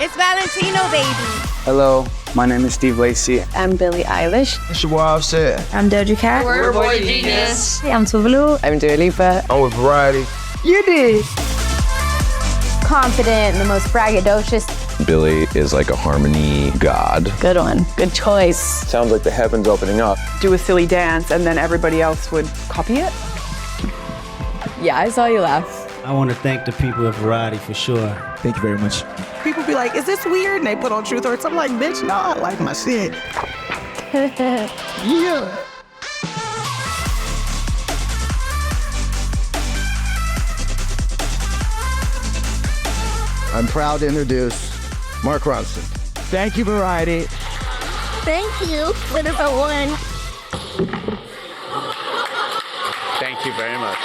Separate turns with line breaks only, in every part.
It's Valentino, baby.
Hello, my name is Steve Lacy.
I'm Billie Eilish.
It's your boy Offset.
I'm Doechii Cat.
We're Boy Genius.
Hey, I'm Tuvalu.
I'm Dua Lipa.
I'm with Variety.
You did.
Confident and the most braggadocious.
Billie is like a harmony god.
Good one. Good choice.
Sounds like the heavens opening up.
Do a silly dance and then everybody else would copy it.
Yeah, I saw you laugh.
I want to thank the people at Variety for sure.
Thank you very much.
People be like, is this weird? And they put on Truth Hurts. I'm like, bitch, no, I like my shit. Yeah.
I'm proud to introduce Mark Ronson.
Thank you, Variety.
Thank you for the one.
Thank you very much.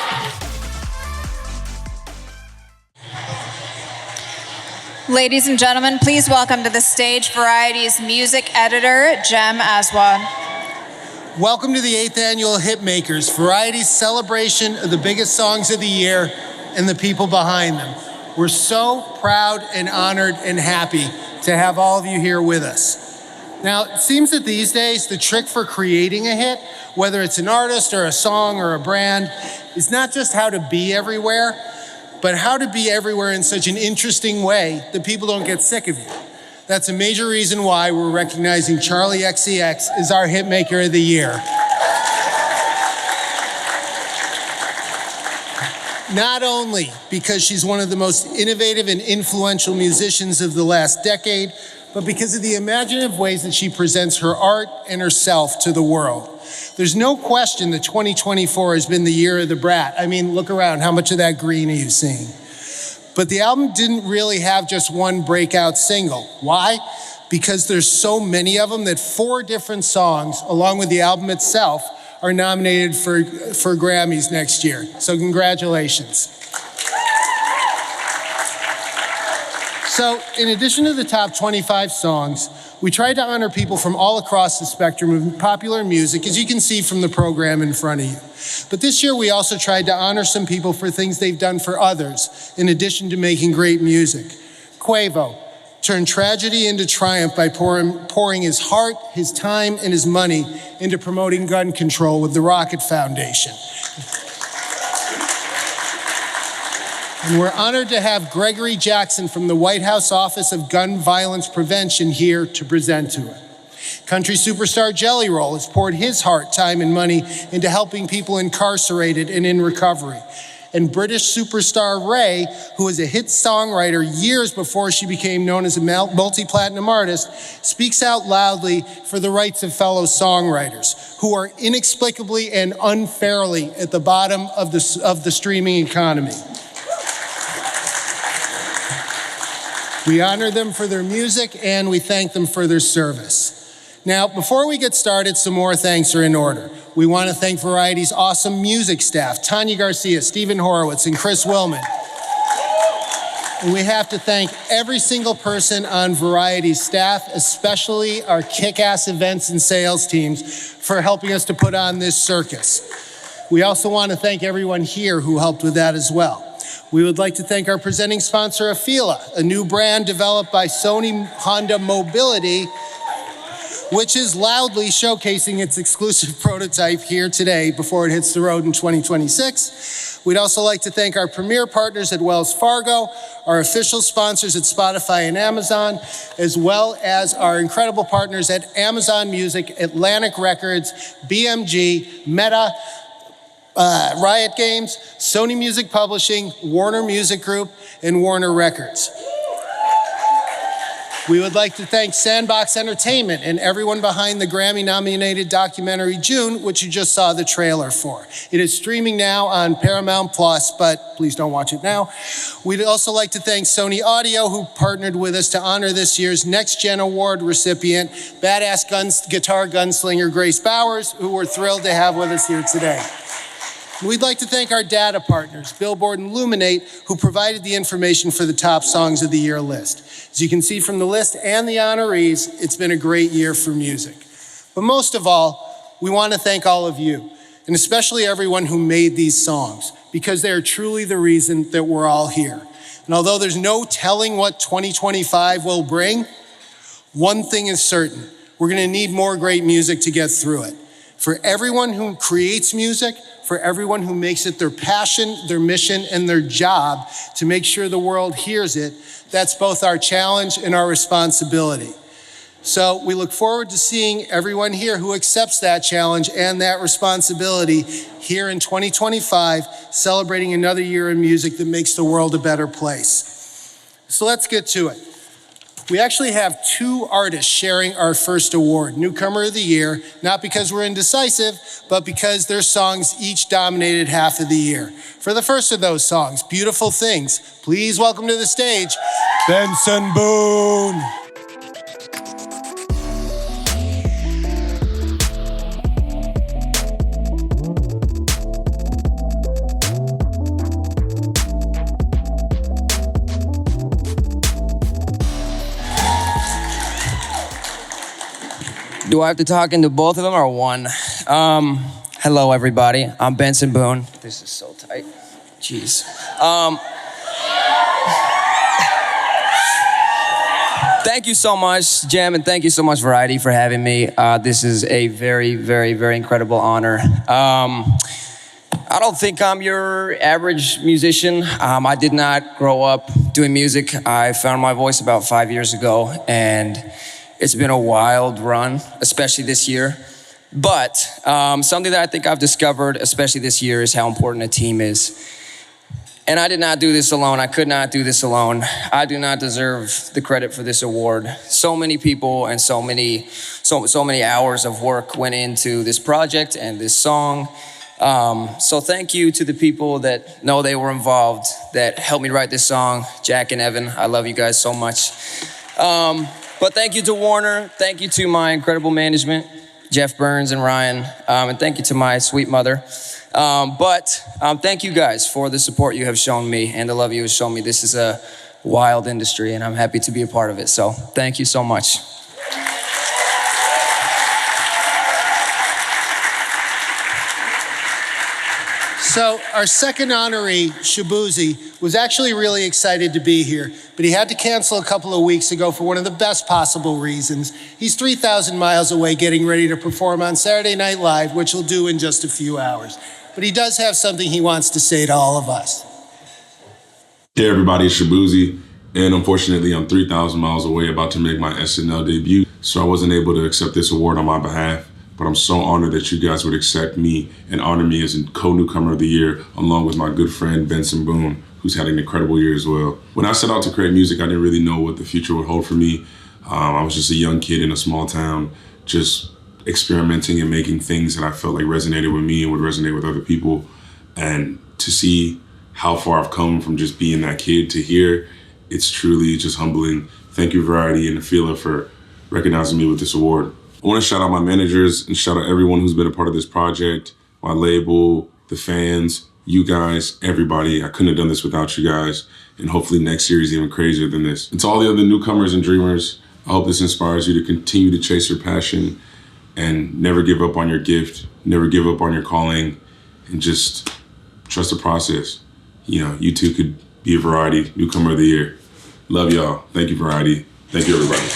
Ladies and gentlemen, please welcome to the stage Variety's music editor, Jem Aswad.
Welcome to the 8th annual Hitmakers, Variety's celebration of the biggest songs of the year and the people behind them. We're so proud and honored and happy to have all of you here with us. Now, it seems that these days, the trick for creating a hit, whether it's an artist or a song or a brand, is not just how to be everywhere, but how to be everywhere in such an interesting way that people don't get sick of you. That's a major reason why we're recognizing Charli XCX as our Hitmaker of the Year. Not only because she's one of the most innovative and influential musicians of the last decade, but because of the imaginative ways that she presents her art and herself to the world. There's no question that 2024 has been the year of the brat. I mean, look around, how much of that green are you seeing? But the album didn't really have just one breakout single. Why? Because there's so many of them that 4 different songs, along with the album itself, are nominated for Grammys next year. So congratulations. So in addition to the top 25 songs, we tried to honor people from all across the spectrum of popular music, as you can see from the program in front of you. But this year we also tried to honor some people for things they've done for others, in addition to making great music. Quavo turned tragedy into triumph by pouring his heart, his time, and his money into promoting gun control with the Rocket Foundation. And we're honored to have Gregory Jackson from the White House Office of Gun Violence Prevention here to present to it. Country superstar Jelly Roll has poured his heart, time, and money into helping people incarcerated and in recovery. And British superstar Ray, who was a hit songwriter years before she became known as a multi-platinum artist, speaks out loudly for the rights of fellow songwriters who are inexplicably and unfairly at the bottom of the streaming economy. We honor them for their music and we thank them for their service. Now, before we get started, some more thanks are in order. We want to thank Variety's awesome music staff, Tanya Garcia, Stephen Horowitz, and Chris Willman. And we have to thank every single person on Variety's staff, especially our kick-ass events and sales teams, for helping us to put on this circus. We also want to thank everyone here who helped with that as well. We would like to thank our presenting sponsor, Afila, a new brand developed by Sony Honda Mobility, which is loudly showcasing its exclusive prototype here today before it hits the road in 2026. We'd also like to thank our premier partners at Wells Fargo, our official sponsors at Spotify and Amazon, as well as our incredible partners at Amazon Music, Atlantic Records, BMG, Meta, Riot Games, Sony Music Publishing, Warner Music Group, and Warner Records. We would like to thank Sandbox Entertainment and everyone behind the Grammy-nominated documentary June, which you just saw the trailer for. It is streaming now on Paramount Plus, but please don't watch it now. We'd also like to thank Sony Audio, who partnered with us to honor this year's Next Gen Award recipient, badass guitar gunslinger Grace Bowers, who we're thrilled to have with us here today. We'd like to thank our data partners, Billboard and Luminate, who provided the information for the top songs of the year list. As you can see from the list and the honorees, it's been a great year for music. But most of all, we want to thank all of you, and especially everyone who made these songs, because they are truly the reason that we're all here. And although there's no telling what 2025 will bring, one thing is certain: we're gonna need more great music to get through it. For everyone who creates music, for everyone who makes it their passion, their mission, and their job to make sure the world hears it, that's both our challenge and our responsibility. So we look forward to seeing everyone here who accepts that challenge and that responsibility here in 2025, celebrating another year in music that makes the world a better place. So let's get to it. We actually have two artists sharing our first award, Newcomer of the Year, not because we're indecisive, but because their songs each dominated half of the year. For the first of those songs, Beautiful Things, please welcome to the stage, Benson Boone.
Do I have to talk into both of them or one? Hello, everybody. I'm Benson Boone. This is so tight. Jeez. Thank you so much, Jem, and thank you so much, Variety, for having me. This is a very, very, very incredible honor. I don't think I'm your average musician. I did not grow up doing music. I found my voice about 5 years ago, and it's been a wild run, especially this year. But something that I think I've discovered, especially this year, is how important a team is. And I did not do this alone. I could not do this alone. I do not deserve the credit for this award. So many people and so many hours of work went into this project and this song. So thank you to the people that know they were involved, that helped me write this song. Jack and Evan, I love you guys so much. But thank you to Warner, thank you to my incredible management, Jeff Burns and Ryan, and thank you to my sweet mother. But thank you guys for the support you have shown me and the love you have shown me. This is a wild industry and I'm happy to be a part of it, so thank you so much.
So our second honoree, Shaboozey, was actually really excited to be here, but he had to cancel a couple of weeks ago for one of the best possible reasons. He's 3,000 miles away getting ready to perform on Saturday Night Live, which he'll do in just a few hours. But he does have something he wants to say to all of us.
Hey everybody, it's Shaboozey, and unfortunately I'm 3,000 miles away about to make my SNL debut, so I wasn't able to accept this award on my behalf. But I'm so honored that you guys would accept me and honor me as a co-newcomer of the year, along with my good friend Benson Boone, who's had an incredible year as well. When I set out to create music, I didn't really know what the future would hold for me. I was just a young kid in a small town, just experimenting and making things that I felt like resonated with me and would resonate with other people. And to see how far I've come from just being that kid to here, it's truly just humbling. Thank you, Variety and the Feeler, for recognizing me with this award. I want to shout out my managers and shout out everyone who's been a part of this project, my label, the fans, you guys, everybody. I couldn't have done this without you guys. And hopefully next year is even crazier than this. And to all the other newcomers and dreamers, I hope this inspires you to continue to chase your passion and never give up on your gift, never give up on your calling, and just trust the process. You know, you too could be a Variety Newcomer of the Year. Love y'all. Thank you, Variety. Thank you, everybody.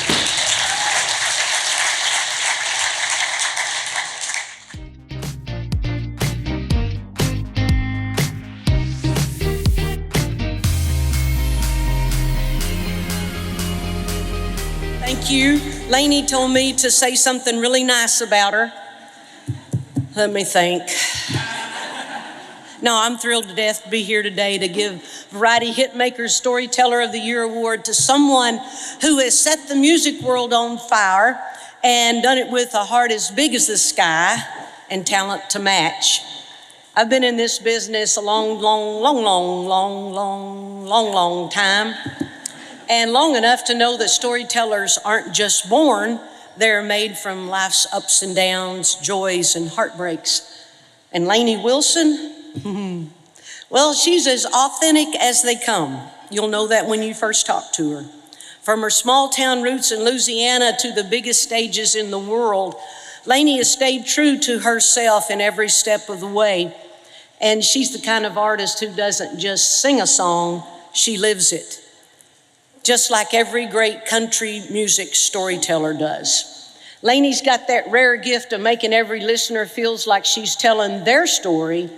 Thank you. Lainey told me to say something really nice about her. Let me think. No, I'm thrilled to death to be here today to give Variety Hitmakers Storyteller of the Year Award to someone who has set the music world on fire and done it with a heart as big as the sky and talent to match. I've been in this business a long time. And long enough to know that storytellers aren't just born, they're made from life's ups and downs, joys and heartbreaks. And Lainey Wilson, well, she's as authentic as they come. You'll know that when you first talk to her. From her small town roots in Louisiana to the biggest stages in the world, Lainey has stayed true to herself in every step of the way. And she's the kind of artist who doesn't just sing a song, she lives it, just like every great country music storyteller does. Lainey's got that rare gift of making every listener feels like she's telling their story,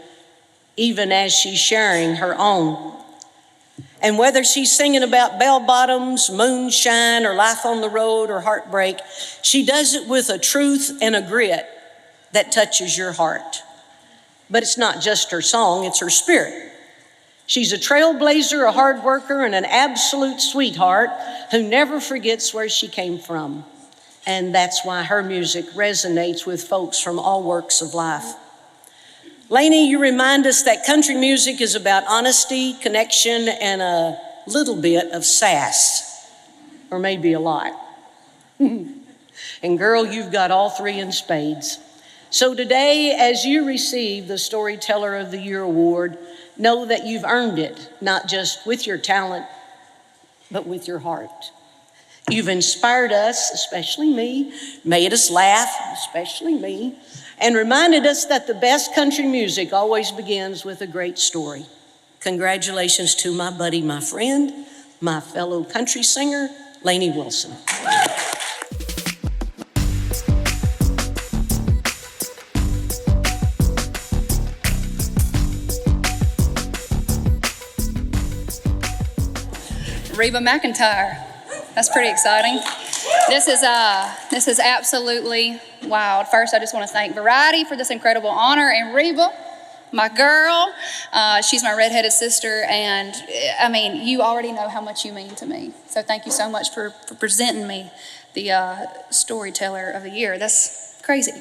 even as she's sharing her own. And whether she's singing about bell bottoms, moonshine, or life on the road, or heartbreak, she does it with a truth and a grit that touches your heart. But it's not just her song, it's her spirit. She's a trailblazer, a hard worker, and an absolute sweetheart who never forgets where she came from. And that's why her music resonates with folks from all walks of life. Lainey, you remind us that country music is about honesty, connection, and a little bit of sass, or maybe a lot. And girl, you've got all three in spades. So today, as you receive the Storyteller of the Year award, know that you've earned it, not just with your talent, but with your heart. You've inspired us, especially me, made us laugh, especially me, and reminded us that the best country music always begins with a great story. Congratulations to my buddy, my friend, my fellow country singer, Lainey Wilson.
Reba McEntire. That's pretty exciting. This is absolutely wild. First, I just want to thank Variety for this incredible honor, and Reba, my girl. She's my redheaded sister, and I mean, you already know how much you mean to me. So thank you so much for presenting me the Storyteller of the Year. That's crazy.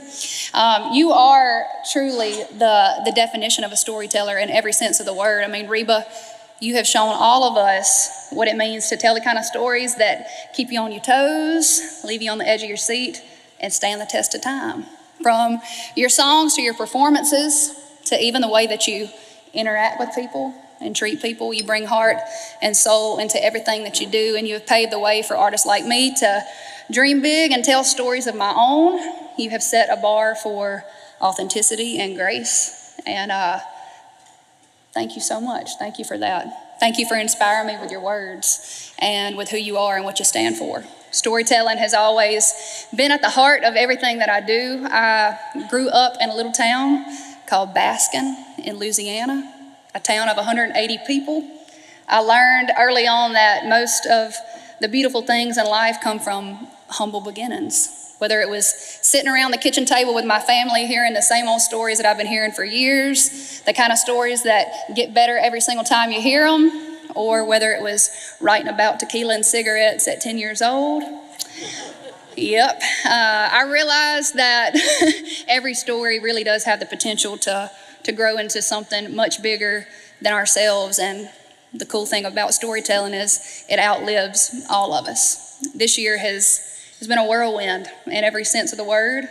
You are truly the definition of a storyteller in every sense of the word. I mean, Reba, you have shown all of us what it means to tell the kind of stories that keep you on your toes, leave you on the edge of your seat, and stand the test of time. From your songs to your performances, to even the way that you interact with people and treat people, you bring heart and soul into everything that you do, and you have paved the way for artists like me to dream big and tell stories of my own. You have set a bar for authenticity and grace, and thank you so much. Thank you for that. Thank you for inspiring me with your words and with who you are and what you stand for. Storytelling has always been at the heart of everything that I do. I grew up in a little town called Baskin in Louisiana, a town of 180 people. I learned early on that most of the beautiful things in life come from humble beginnings. Whether it was sitting around the kitchen table with my family hearing the same old stories that I've been hearing for years, the kind of stories that get better every single time you hear them, or whether it was writing about tequila and cigarettes at 10 years old. Yep, I realized that every story really does have the potential to grow into something much bigger than ourselves, and the cool thing about storytelling is it outlives all of us. This year has been a whirlwind in every sense of the word,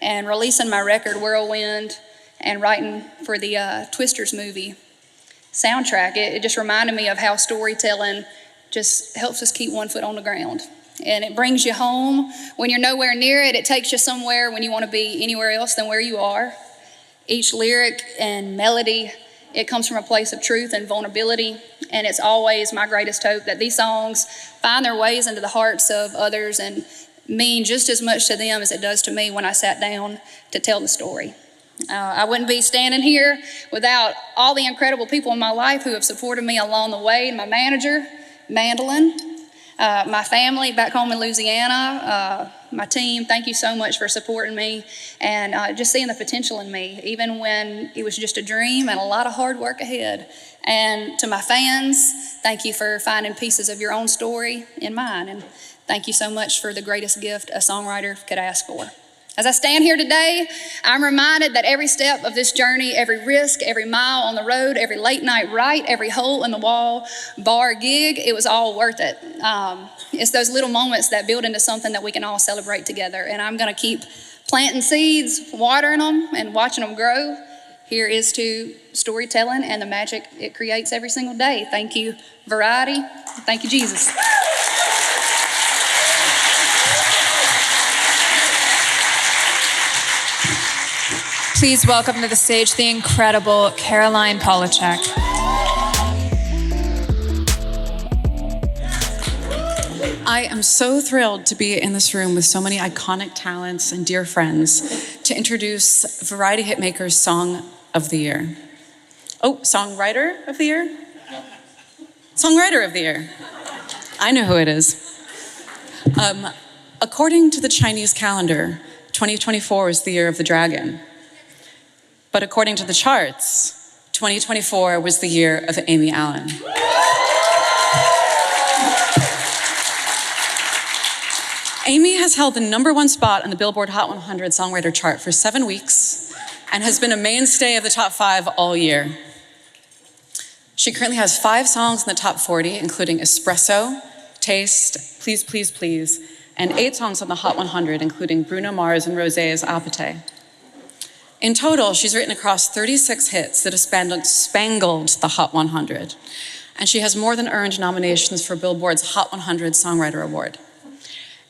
and releasing my record Whirlwind and writing for the Twisters movie soundtrack, it just reminded me of how storytelling just helps us keep one foot on the ground. And it brings you home when you're nowhere near it. It takes you somewhere when you want to be anywhere else than where you are. Each lyric and melody, it comes from a place of truth and vulnerability, and it's always my greatest hope that these songs find their ways into the hearts of others and mean just as much to them as it does to me when I sat down to tell the story. I wouldn't be standing here without all the incredible people in my life who have supported me along the way. My manager, Mandolin, my family back home in Louisiana, my team, thank you so much for supporting me and just seeing the potential in me, even when it was just a dream and a lot of hard work ahead. And to my fans, thank you for finding pieces of your own story in mine. And thank you so much for the greatest gift a songwriter could ask for. As I stand here today, I'm reminded that every step of this journey, every risk, every mile on the road, every late night write, every hole in the wall, bar, gig, it was all worth it. It's those little moments that build into something that we can all celebrate together. And I'm gonna keep planting seeds, watering them, and watching them grow. Here is to storytelling and the magic it creates every single day. Thank you, Variety. Thank you, Jesus.
Please welcome to the stage the incredible Caroline Polachek.
I am so thrilled to be in this room with so many iconic talents and dear friends to introduce Variety Hitmakers Song of the Year. Oh, Songwriter of the Year? Songwriter of the Year. I know who it is. According to the Chinese calendar, 2024 is the year of the dragon. But according to the charts, 2024 was the year of Amy Allen. Amy has held the #1 spot on the Billboard Hot 100 Songwriter chart for 7 weeks and has been a mainstay of the top 5 all year. She currently has 5 songs in the top 40, including Espresso, Taste, Please, Please, Please, and 8 songs on the Hot 100, including Bruno Mars and Rosé's Appetite. In total, she's written across 36 hits that have spangled the Hot 100, and she has more than earned nominations for Billboard's Hot 100 Songwriter Award.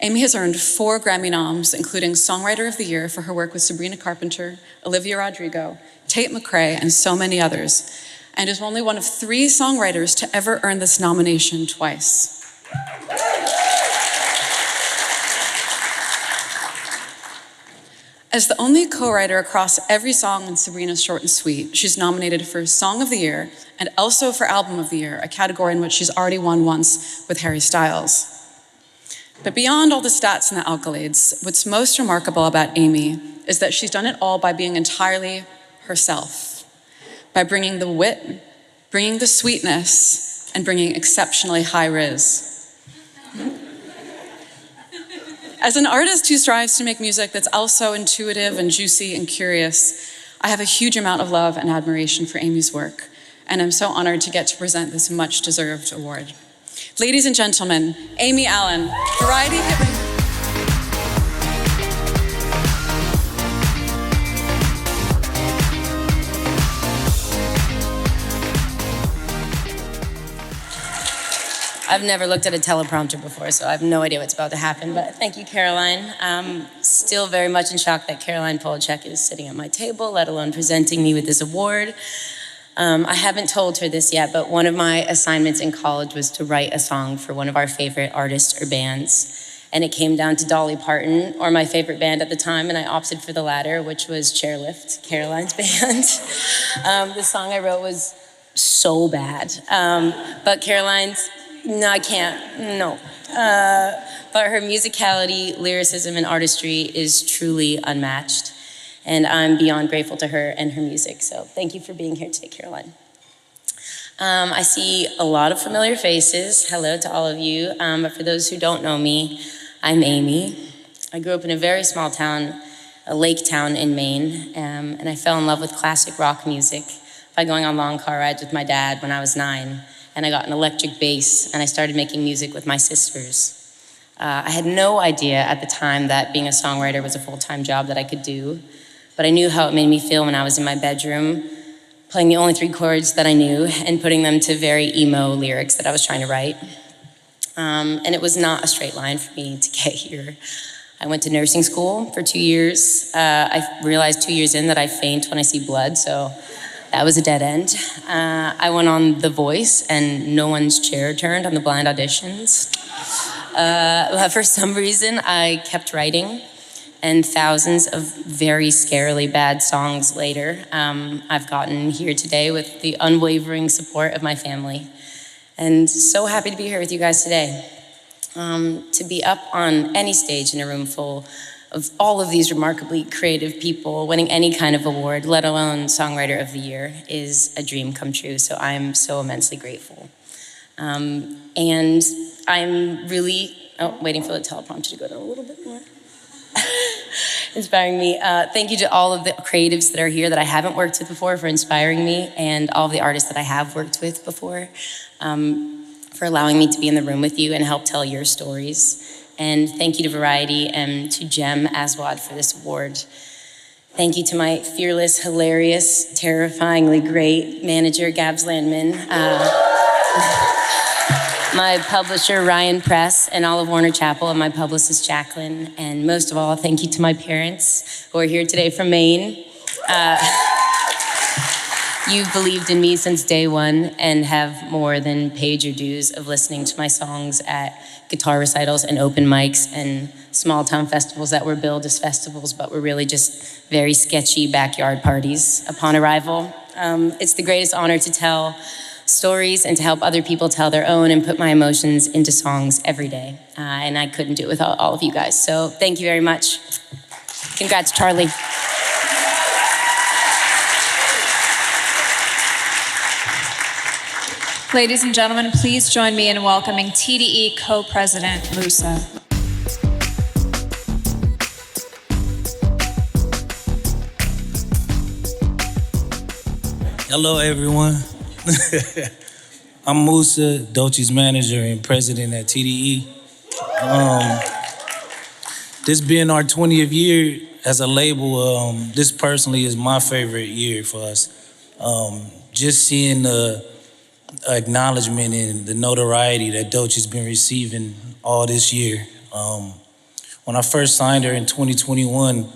Amy has earned 4 Grammy noms, including Songwriter of the Year for her work with Sabrina Carpenter, Olivia Robrigo, Tate McRae, and so many others, and is only one of 3 songwriters to ever earn this nomination twice. As the only co-writer across every song in Sabrina's Short and Sweet, she's nominated for Song of the Year and also for Album of the Year, a category in which she's already won once with Harry Styles. But beyond all the stats and the accolades, what's most remarkable about Amy is that she's done it all by being entirely herself, by bringing the wit, bringing the sweetness, and bringing exceptionally high riz. As an artist who strives to make music that's also intuitive and juicy and curious, I have a huge amount of love and admiration for Amy's work, and I'm so honored to get to present this much-deserved award. Ladies and gentlemen, Amy Allen, Variety Hitmakers.
I've never looked at a teleprompter before, so I have no idea what's about to happen, but thank you, Caroline. I'm still very much in shock that Caroline Polachek is sitting at my table, let alone presenting me with this award. I haven't told her this yet, but one of my assignments in college was to write a song for one of our favorite artists or bands. And it came down to Dolly Parton, or my favorite band at the time, and I opted for the latter, which was Chairlift, Caroline's band. The song I wrote was so bad. But Caroline's, no, I can't, no. But her musicality, lyricism, and artistry is truly unmatched. And I'm beyond grateful to her and her music. So thank you for being here today, Caroline. I see a lot of familiar faces. Hello to all of you. But for those who don't know me, I'm Amy. I grew up in a very small town, a lake town in Maine. And I fell in love with classic rock music by going on long car rides with my dad when I was 9. And I got an electric bass and I started making music with my sisters. I had no idea at the time that being a songwriter was a full-time job that I could do. But I knew how it made me feel when I was in my bedroom, playing the only 3 chords that I knew and putting them to very emo lyrics that I was trying to write. And it was not a straight line for me to get here. I went to nursing school for 2 years. I realized 2 years in that I faint when I see blood, so that was a dead end. I went on The Voice and no one's chair turned on the blind auditions. But for some reason, I kept writing. And thousands of very scarily bad songs later, I've gotten here today with the unwavering support of my family. And so happy to be here with you guys today. To be up on any stage in a room full of all of these remarkably creative people winning any kind of award, let alone Songwriter of the Year, is a dream come true. So I'm so immensely grateful. And I'm really, waiting for the teleprompter to go down a little bit more. Inspiring me. Thank you to all of the creatives that are here that I haven't worked with before for inspiring me, and all of the artists that I have worked with before for allowing me to be in the room with you and help tell your stories. And thank you to Variety and to Jem Aswad for this award. Thank you to my fearless, hilarious, terrifyingly great manager, Gabs Landman. My publisher, Ryan Press, and Olive Warner Chapel, and my publicist, Jacqueline. And most of all, thank you to my parents who are here today from Maine. You've believed in me since day one and have more than paid your dues of listening to my songs at guitar recitals and open mics and small town festivals that were billed as festivals, but were really just very sketchy backyard parties upon arrival. It's the greatest honor to tell stories and to help other people tell their own and put my emotions into songs every day. And I couldn't do it without all of you guys. So thank you very much. Congrats, Charli.
Ladies and gentlemen, please join me in welcoming TDE co-president Moosa.
Hello, everyone. I'm Moosa, Doechii's manager and president at TDE. This being our 20th year as a label, this personally is my favorite year for us. Just seeing the acknowledgement and the notoriety that Doechii's been receiving all this year. When I first signed her in 2021,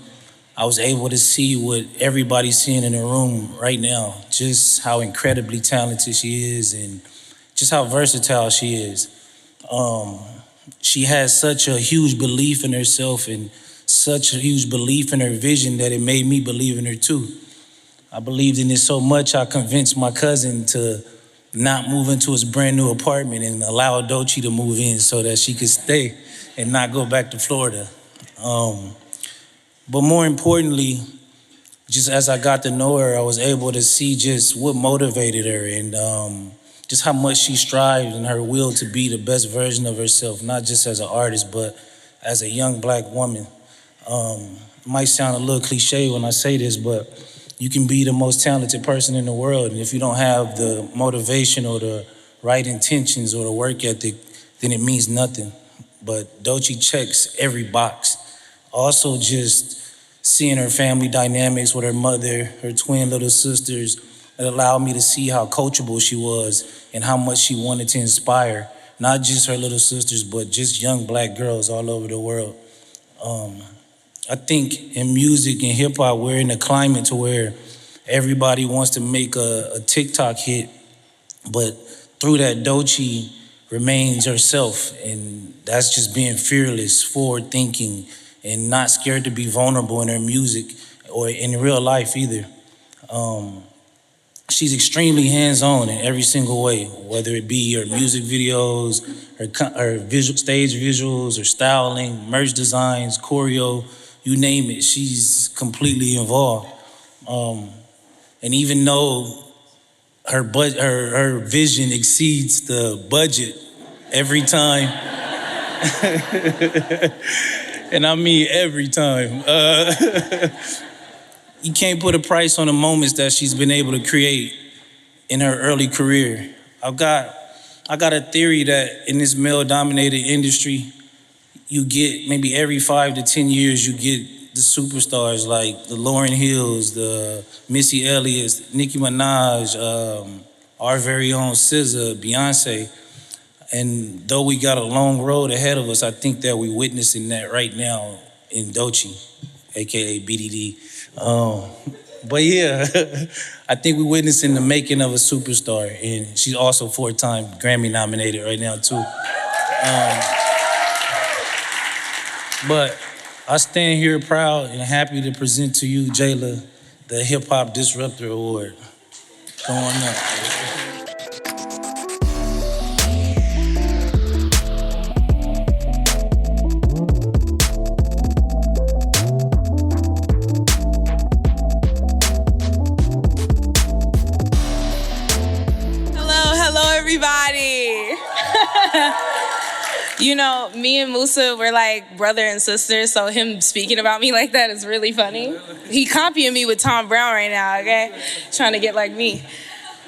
I was able to see what everybody's seeing in the room right now, just how incredibly talented she is and just how versatile she is. She has such a huge belief in herself and such a huge belief in her vision that it made me believe in her too. I believed in it so much, I convinced my cousin to not move into his brand new apartment and allow Doechii to move in so that she could stay and not go back to Florida. But more importantly, just as I got to know her, I was able to see just what motivated her and just how much she strived in her will to be the best version of herself, not just as an artist, but as a young Black woman. It might sound a little cliche when I say this, but you can be the most talented person in the world, and if you don't have the motivation or the right intentions or the work ethic, then it means nothing. But Doechii checks every box. Also just seeing her family dynamics with her mother, her twin little sisters, it allowed me to see how coachable she was and how much she wanted to inspire, not just her little sisters, but just young Black girls all over the world. I think in music and hip hop, we're in a climate to where everybody wants to make a TikTok hit, but through that, Doechii remains herself, and that's just being fearless, forward thinking, and not scared to be vulnerable in her music or in real life either. She's extremely hands-on in every single way, whether it be her music videos, her stage visuals, her styling, merch designs, choreo, you name it, she's completely involved. And even though her vision exceeds the budget every time, and I mean every time, you can't put a price on the moments that she's been able to create in her early career. I got a theory that in this male-dominated industry, you get maybe every 5 to 10 years, you get the superstars like the Lauryn Hills, the Missy Elliott's, Nicki Minaj, our very own SZA, Beyonce. And though we got a long road ahead of us, I think that we're witnessing that right now in Doechii, AKA BDD. But yeah, I think we're witnessing the making of a superstar, and she's also 4-time Grammy nominated right now too. But I stand here proud and happy to present to you, Jayla, the Hip Hop Disruptor Award. Come on up.
Everybody. You know, me and Moosa, we're like brother and sister, so him speaking about me like that is really funny. He copying me with Tom Brown right now, okay? Trying to get like me.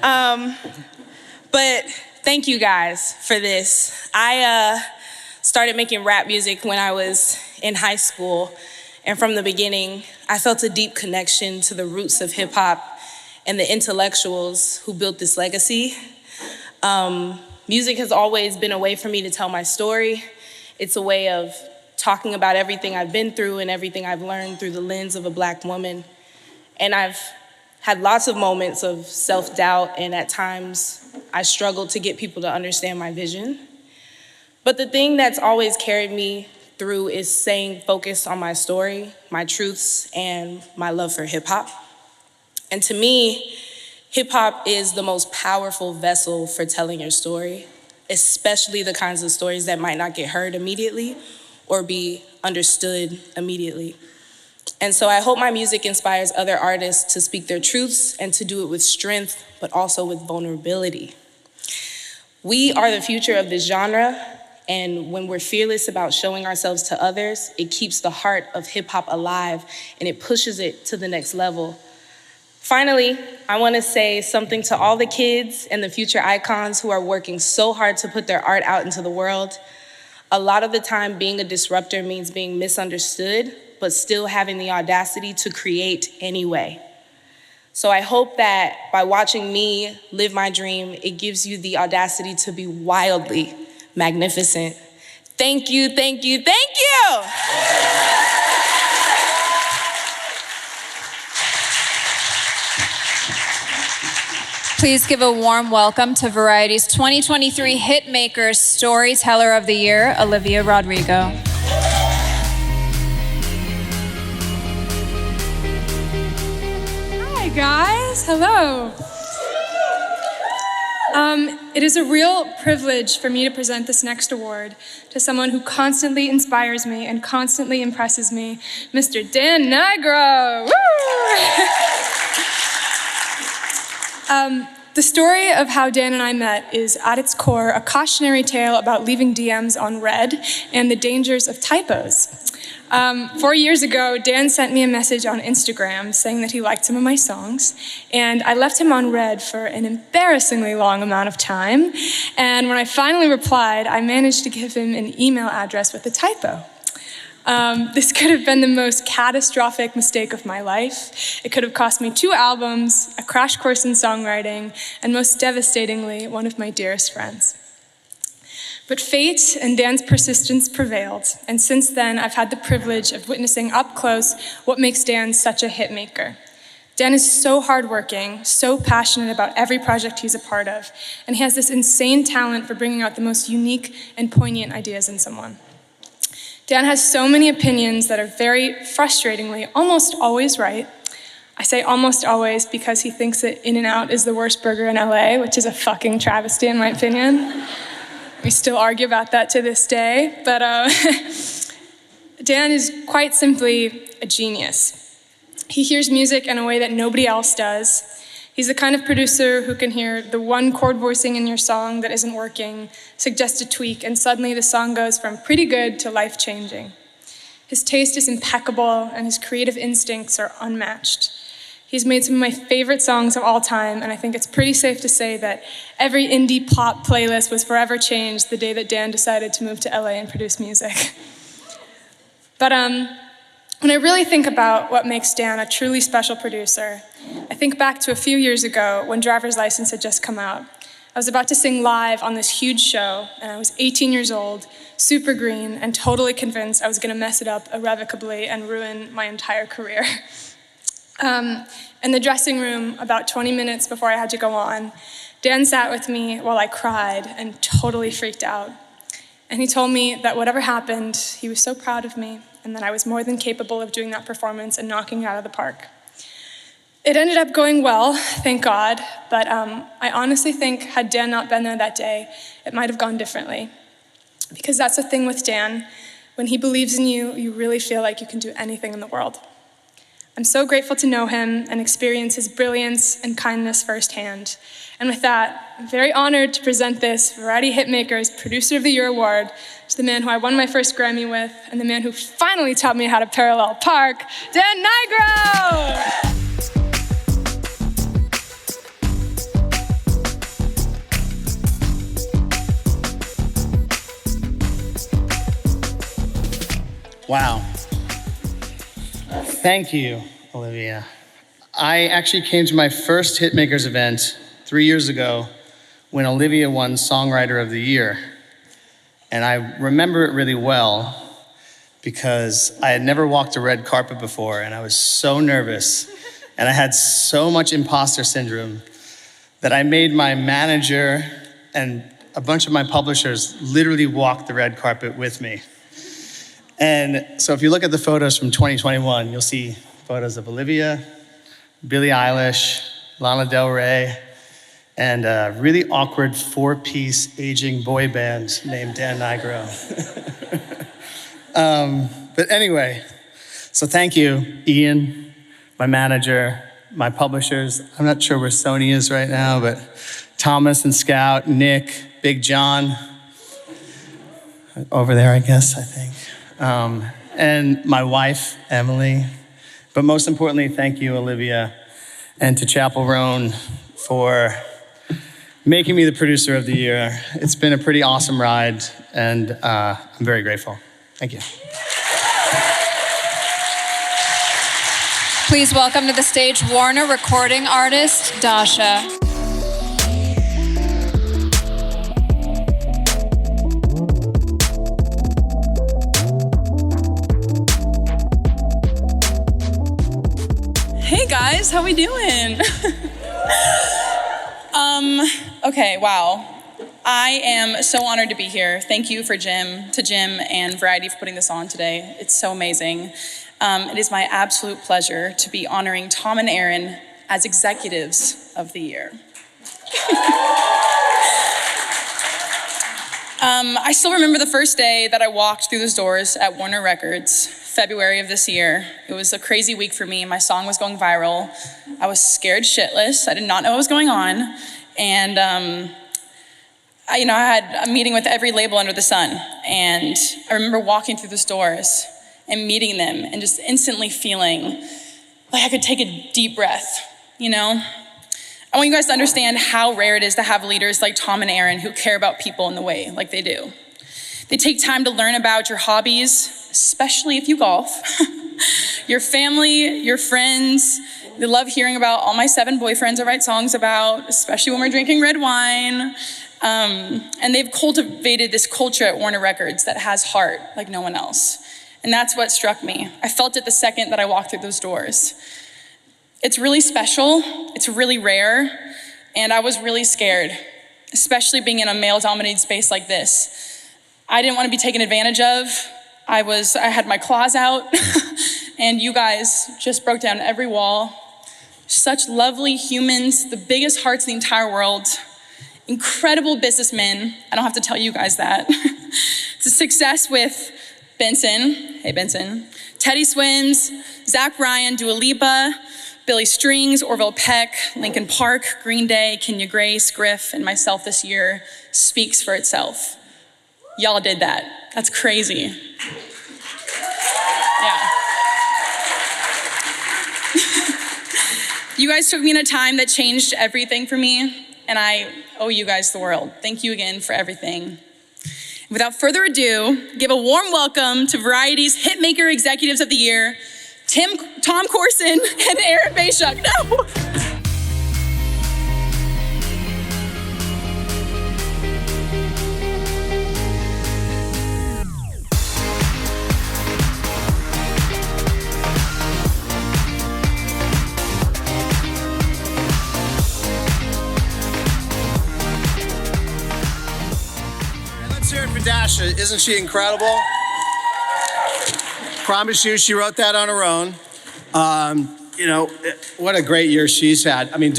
But thank you guys for this. I started making rap music when I was in high school, and from the beginning, I felt a deep connection to the roots of hip hop and the intellectuals who built this legacy. Music has always been a way for me to tell my story. It's a way of talking about everything I've been through and everything I've learned through the lens of a Black woman. And I've had lots of moments of self-doubt, and at times I struggled to get people to understand my vision. But the thing that's always carried me through is staying focused on my story, my truths, and my love for hip hop. And to me, hip hop is the most powerful vessel for telling your story, especially the kinds of stories that might not get heard immediately or be understood immediately. And so I hope my music inspires other artists to speak their truths and to do it with strength, but also with vulnerability. We are the future of this genre, and when we're fearless about showing ourselves to others, it keeps the heart of hip hop alive and it pushes it to the next level. Finally, I want to say something to all the kids and the future icons who are working so hard to put their art out into the world. A lot of the time, being a disruptor means being misunderstood, but still having the audacity to create anyway. So I hope that by watching me live my dream, it gives you the audacity to be wildly magnificent. Thank you, thank you, thank you!
Please give a warm welcome to Variety's 2023 Hitmakers Storyteller of the Year, Olivia Robrigo.
Hi guys, hello. It is a real privilege for me to present this next award to someone who constantly inspires me and constantly impresses me, Mr. Dan Nigro. Woo! The story of how Dan and I met is at its core a cautionary tale about leaving DMs on read and the dangers of typos. 4 years ago, Dan sent me a message on Instagram saying that he liked some of my songs, and I left him on read for an embarrassingly long amount of time. And when I finally replied, I managed to give him an email address with a typo. This could have been the most catastrophic mistake of my life. It could have cost me 2 albums, a crash course in songwriting, and most devastatingly, one of my dearest friends. But fate and Dan's persistence prevailed, and since then, I've had the privilege of witnessing up close what makes Dan such a hitmaker. Dan is so hardworking, so passionate about every project he's a part of, and he has this insane talent for bringing out the most unique and poignant ideas in someone. Dan has so many opinions that are very frustratingly almost always right. I say almost always because he thinks that In-N-Out is the worst burger in LA, which is a fucking travesty in my opinion. We still argue about that to this day, but Dan is quite simply a genius. He hears music in a way that nobody else does. He's the kind of producer who can hear the one chord voicing in your song that isn't working, suggest a tweak, and suddenly the song goes from pretty good to life-changing. His taste is impeccable, and his creative instincts are unmatched. He's made some of my favorite songs of all time, and I think it's pretty safe to say that every indie pop playlist was forever changed the day that Dan decided to move to LA and produce music. But when I really think about what makes Dan a truly special producer, I think back to a few years ago when Driver's License had just come out. I was about to sing live on this huge show, and I was 18 years old, super green, and totally convinced I was gonna mess it up irrevocably and ruin my entire career. In the dressing room, about 20 minutes before I had to go on, Dan sat with me while I cried and totally freaked out. And he told me that whatever happened, he was so proud of me and that I was more than capable of doing that performance and knocking it out of the park. It ended up going well, thank God, but I honestly think had Dan not been there that day, it might have gone differently. Because that's the thing with Dan, when he believes in you, you really feel like you can do anything in the world. I'm so grateful to know him and experience his brilliance and kindness firsthand. And with that, I'm very honored to present this Variety Hitmakers Producer of the Year award to the man who I won my first Grammy with and the man who finally taught me how to parallel park, Dan Nigro!
Wow. Thank you, Olivia. I actually came to my first Hitmakers event 3 years ago when Olivia won Songwriter of the Year. And I remember it really well because I had never walked a red carpet before and I was so nervous And I had so much imposter syndrome that I made my manager and a bunch of my publishers literally walk the red carpet with me. And so if you look at the photos from 2021, you'll see photos of Olivia, Billie Eilish, Lana Del Rey, and a really awkward 4-piece aging boy band named Dan Nigro. But anyway, so thank you, Ian, my manager, my publishers. I'm not sure where Sony is right now, but Thomas and Scout, Nick, Big John, over there, I guess, I think. And my wife, Emily. But most importantly, thank you, Olivia, and to Chapel Roan for making me the producer of the year. It's been a pretty awesome ride, and I'm very grateful. Thank you.
Please welcome to the stage Warner recording artist, Dasha.
Hey guys, how we doing? Okay, wow. I am so honored to be here. Thank you to Jim and Variety for putting this on today. It's so amazing. It is my absolute pleasure to be honoring Tom and Aaron as executives of the year. I still remember the first day that I walked through those doors at Warner Records, February of this year. It was a crazy week for me. My song was going viral. I was scared shitless. I did not know what was going on. And I had a meeting with every label under the sun. And I remember walking through those doors and meeting them and just instantly feeling like I could take a deep breath, you know? I want you guys to understand how rare it is to have leaders like Tom and Aaron who care about people in the way like they do. They take time to learn about your hobbies, especially if you golf, your family, your friends. They love hearing about all my 7 boyfriends I write songs about, especially when we're drinking red wine. And they've cultivated this culture at Warner Records that has heart like no one else. And that's what struck me. I felt it the second that I walked through those doors. It's really special, it's really rare, and I was really scared, especially being in a male-dominated space like this. I didn't want to be taken advantage of. I had my claws out, and you guys just broke down every wall. Such lovely humans, the biggest hearts in the entire world, incredible businessmen. I don't have to tell you guys that. It's a success with Benson, hey Benson, Teddy Swims, Zach Bryan, Dua Lipa, Billy Strings, Orville Peck, Linkin Park, Green Day, Kenya Grace, Griff, and myself this year speaks for itself. Y'all did that. That's crazy. Yeah. You guys took me in a time that changed everything for me, and I owe you guys the world. Thank you again for everything. Without further ado, give a warm welcome to Variety's Hitmaker Executives of the Year, Tom Carson and Aaron Bay-Schuck. No!
Let's hear it for Dasha. Isn't she incredible? Promise you, she wrote that on her own. What a great year she's had. I mean,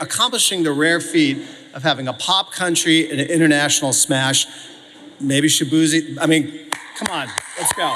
accomplishing the rare feat of having a pop country and an international smash. Maybe Shaboozey. I mean, come on, let's go.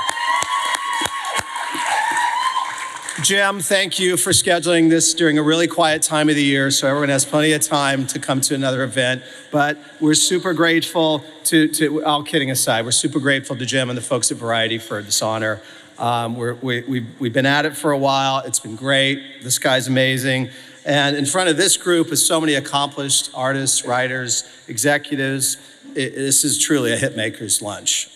Jim, thank you for scheduling this during a really quiet time of the year so everyone has plenty of time to come to another event. But we're super grateful to all kidding aside, we're super grateful to Jim and the folks at Variety for this honor. We've been at it for a while. It's been great. This guy's amazing. And in front of this group with so many accomplished artists, writers, executives, this is truly a Hitmaker's lunch.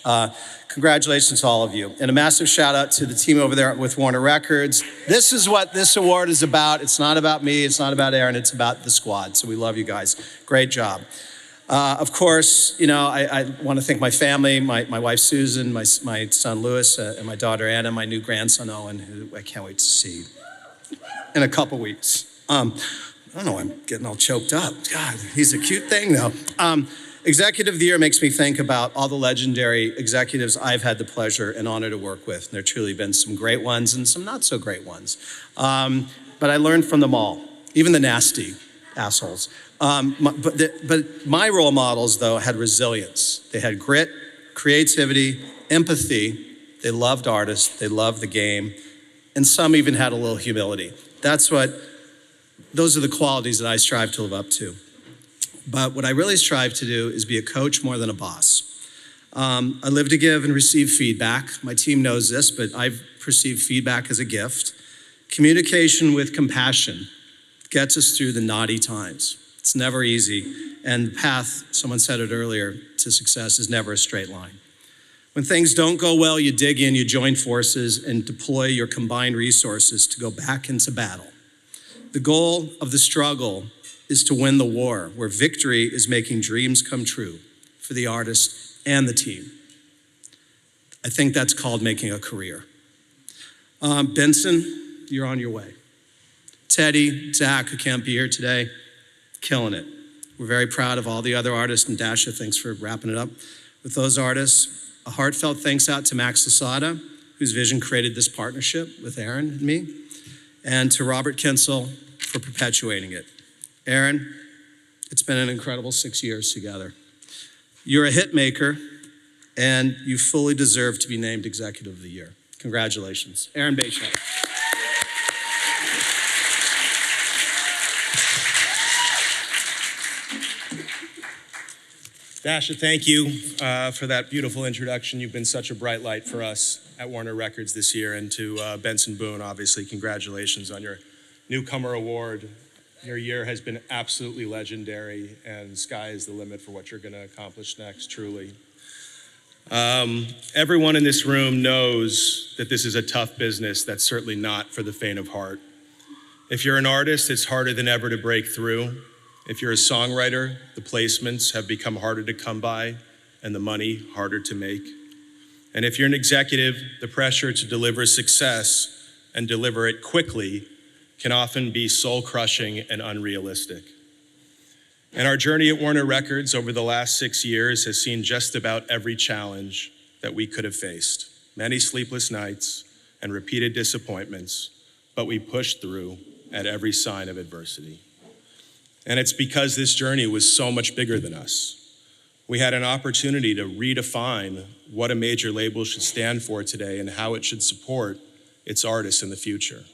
Congratulations to all of you. And a massive shout out to the team over there with Warner Records. This is what this award is about. It's not about me, it's not about Aaron, it's about the squad. So we love you guys. Great job. Of course, I want to thank my family, my wife Susan, my son Louis, and my daughter Anna, my new grandson Owen, who I can't wait to see.
in a couple weeks. I don't know, I'm getting all choked up. God, he's a cute thing though. Executive of the Year makes me think about all the legendary executives I've had the pleasure and honor to work with. There have truly been some great ones and some not so great ones. But I learned from them all, even the nasty assholes. But my role models, though, had resilience. They had grit, creativity, empathy. They loved artists. They loved the game. And some even had a little humility. Those are the qualities that I strive to live up to. But what I really strive to do is be a coach more than a boss. I live to give and receive feedback. My team knows this, but I've perceived feedback as a gift. Communication with compassion gets us through the naughty times. It's never easy. And the path, someone said it earlier, to success is never a straight line. When things don't go well, you dig in, you join forces, and deploy your combined resources to go back into battle. The goal of the struggle is to win the war, where victory is making dreams come true for the artist and the team. I think that's called making a career. Benson, you're on your way. Teddy, Zach, who can't be here today, killing it. We're very proud of all the other artists, and Dasha, thanks for wrapping it up with those artists. A heartfelt thanks out to Max Lasada, whose vision created this partnership with Aaron and me, and to Robert Kinsel for perpetuating it. Aaron, it's been an incredible 6 years together. You're a hit maker, and you fully deserve to be named Executive of the Year. Congratulations. Aaron Bay-Schuck.
Dasha, thank you for that beautiful introduction. You've been such a bright light for us at Warner Records this year. And to Benson Boone, obviously, congratulations on your Newcomer Award. Your year has been absolutely legendary, and sky is the limit for what you're going to accomplish next, truly. Everyone in this room knows that this is a tough business that's certainly not for the faint of heart. If you're an artist, it's harder than ever to break through. If you're a songwriter, the placements have become harder to come by and the money harder to make. And if you're an executive, the pressure to deliver success and deliver it quickly can often be soul-crushing and unrealistic. And our journey at Warner Records over the last 6 years has seen just about every challenge that we could have faced. Many sleepless nights and repeated disappointments, but we pushed through at every sign of adversity. And it's because this journey was so much bigger than us. We had an opportunity to redefine what a major label should stand for today and how it should support its artists in the future.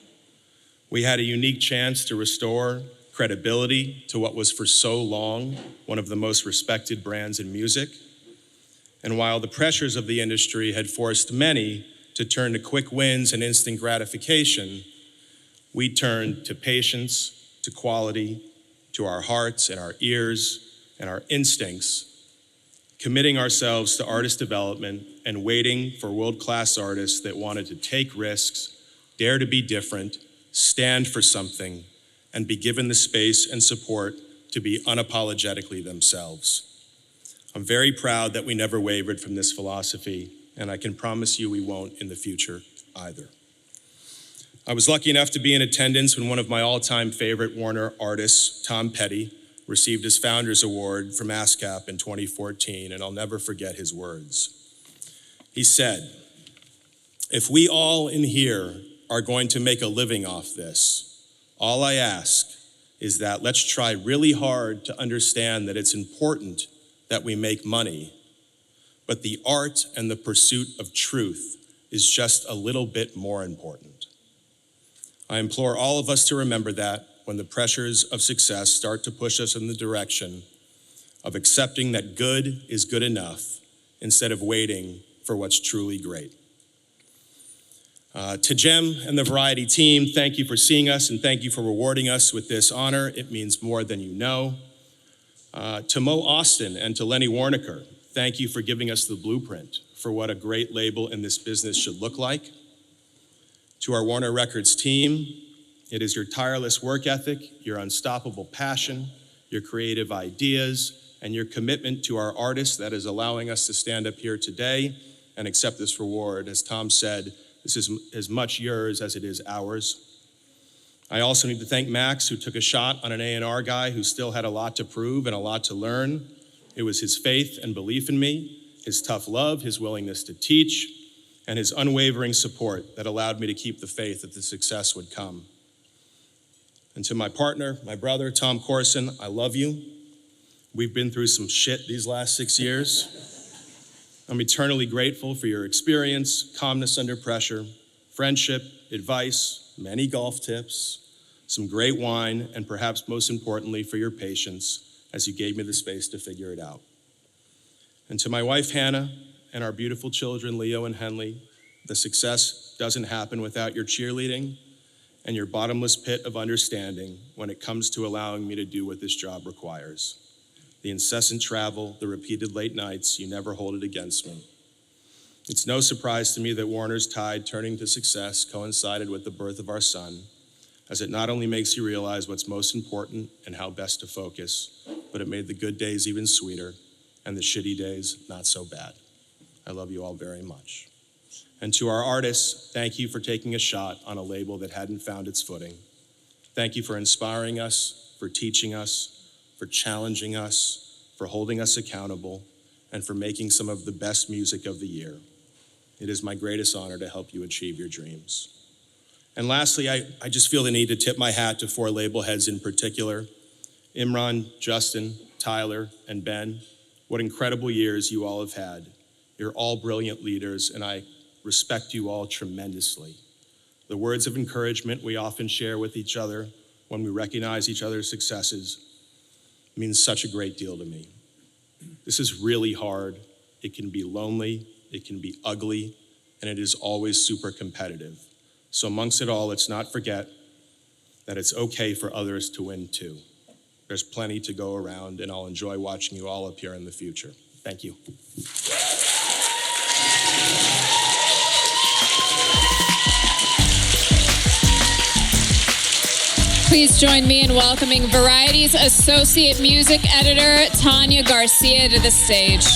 We had a unique chance to restore credibility to what was for so long one of the most respected brands in music. And while the pressures of the industry had forced many to turn to quick wins and instant gratification, we turned to patience, to quality, to our hearts and our ears and our instincts, committing ourselves to artist development and waiting for world-class artists that wanted to take risks, dare to be different, stand for something, and be given the space and support to be unapologetically themselves. I'm very proud that we never wavered from this philosophy, and I can promise you we won't in the future either. I was lucky enough to be in attendance when one of my all-time favorite Warner artists, Tom Petty, received his Founders Award from ASCAP in 2014, and I'll never forget his words. He said, "If we all in here are going to make a living off this, all I ask is that let's try really hard to understand that it's important that we make money, but the art and the pursuit of truth is just a little bit more important." I implore all of us to remember that when the pressures of success start to push us in the direction of accepting that good is good enough instead of waiting for what's truly great. To Jem and the Variety team, thank you for seeing us and thank you for rewarding us with this honor. It means more than you know. To Mo Austin and to Lenny Warnaker, thank you for giving us the blueprint for what a great label in this business should look like. To our Warner Records team, it is your tireless work ethic, your unstoppable passion, your creative ideas, and your commitment to our artists that is allowing us to stand up here today and accept this reward. As Tom said, this is as much yours as it is ours. I also need to thank Max, who took a shot on an A&R guy who still had a lot to prove and a lot to learn. It was his faith and belief in me, his tough love, his willingness to teach, and his unwavering support that allowed me to keep the faith that the success would come. And to my partner, my brother, Tom Corson, I love you. We've been through some shit these last 6 years. I'm eternally grateful for your experience, calmness under pressure, friendship, advice, many golf tips, some great wine, and perhaps most importantly, for your patience as you gave me the space to figure it out. And to my wife, Hannah, and our beautiful children, Leo and Henley, the success doesn't happen without your cheerleading and your bottomless pit of understanding when it comes to allowing me to do what this job requires. The incessant travel, the repeated late nights, you never hold it against me. It's no surprise to me that Warner's tide turning to success coincided with the birth of our son, as it not only makes you realize what's most important and how best to focus, but it made the good days even sweeter and the shitty days not so bad. I love you all very much. And to our artists, thank you for taking a shot on a label that hadn't found its footing. Thank you for inspiring us, for teaching us, for challenging us, for holding us accountable, and for making some of the best music of the year. It is my greatest honor to help you achieve your dreams. And lastly, I just feel the need to tip my hat to 4 label heads in particular. Imran, Justin, Tyler, and Ben. What incredible years you all have had. You're all brilliant leaders, and I respect you all tremendously. The words of encouragement we often share with each other when we recognize each other's successes means such a great deal to me. This is really hard. It can be lonely, it can be ugly, and it is always super competitive. So amongst it all, let's not forget that it's okay for others to win too. There's plenty to go around, and I'll enjoy watching you all up here in the future. Thank you.
Please join me in welcoming Variety's Associate Music Editor, Tanya Garcia, to the stage.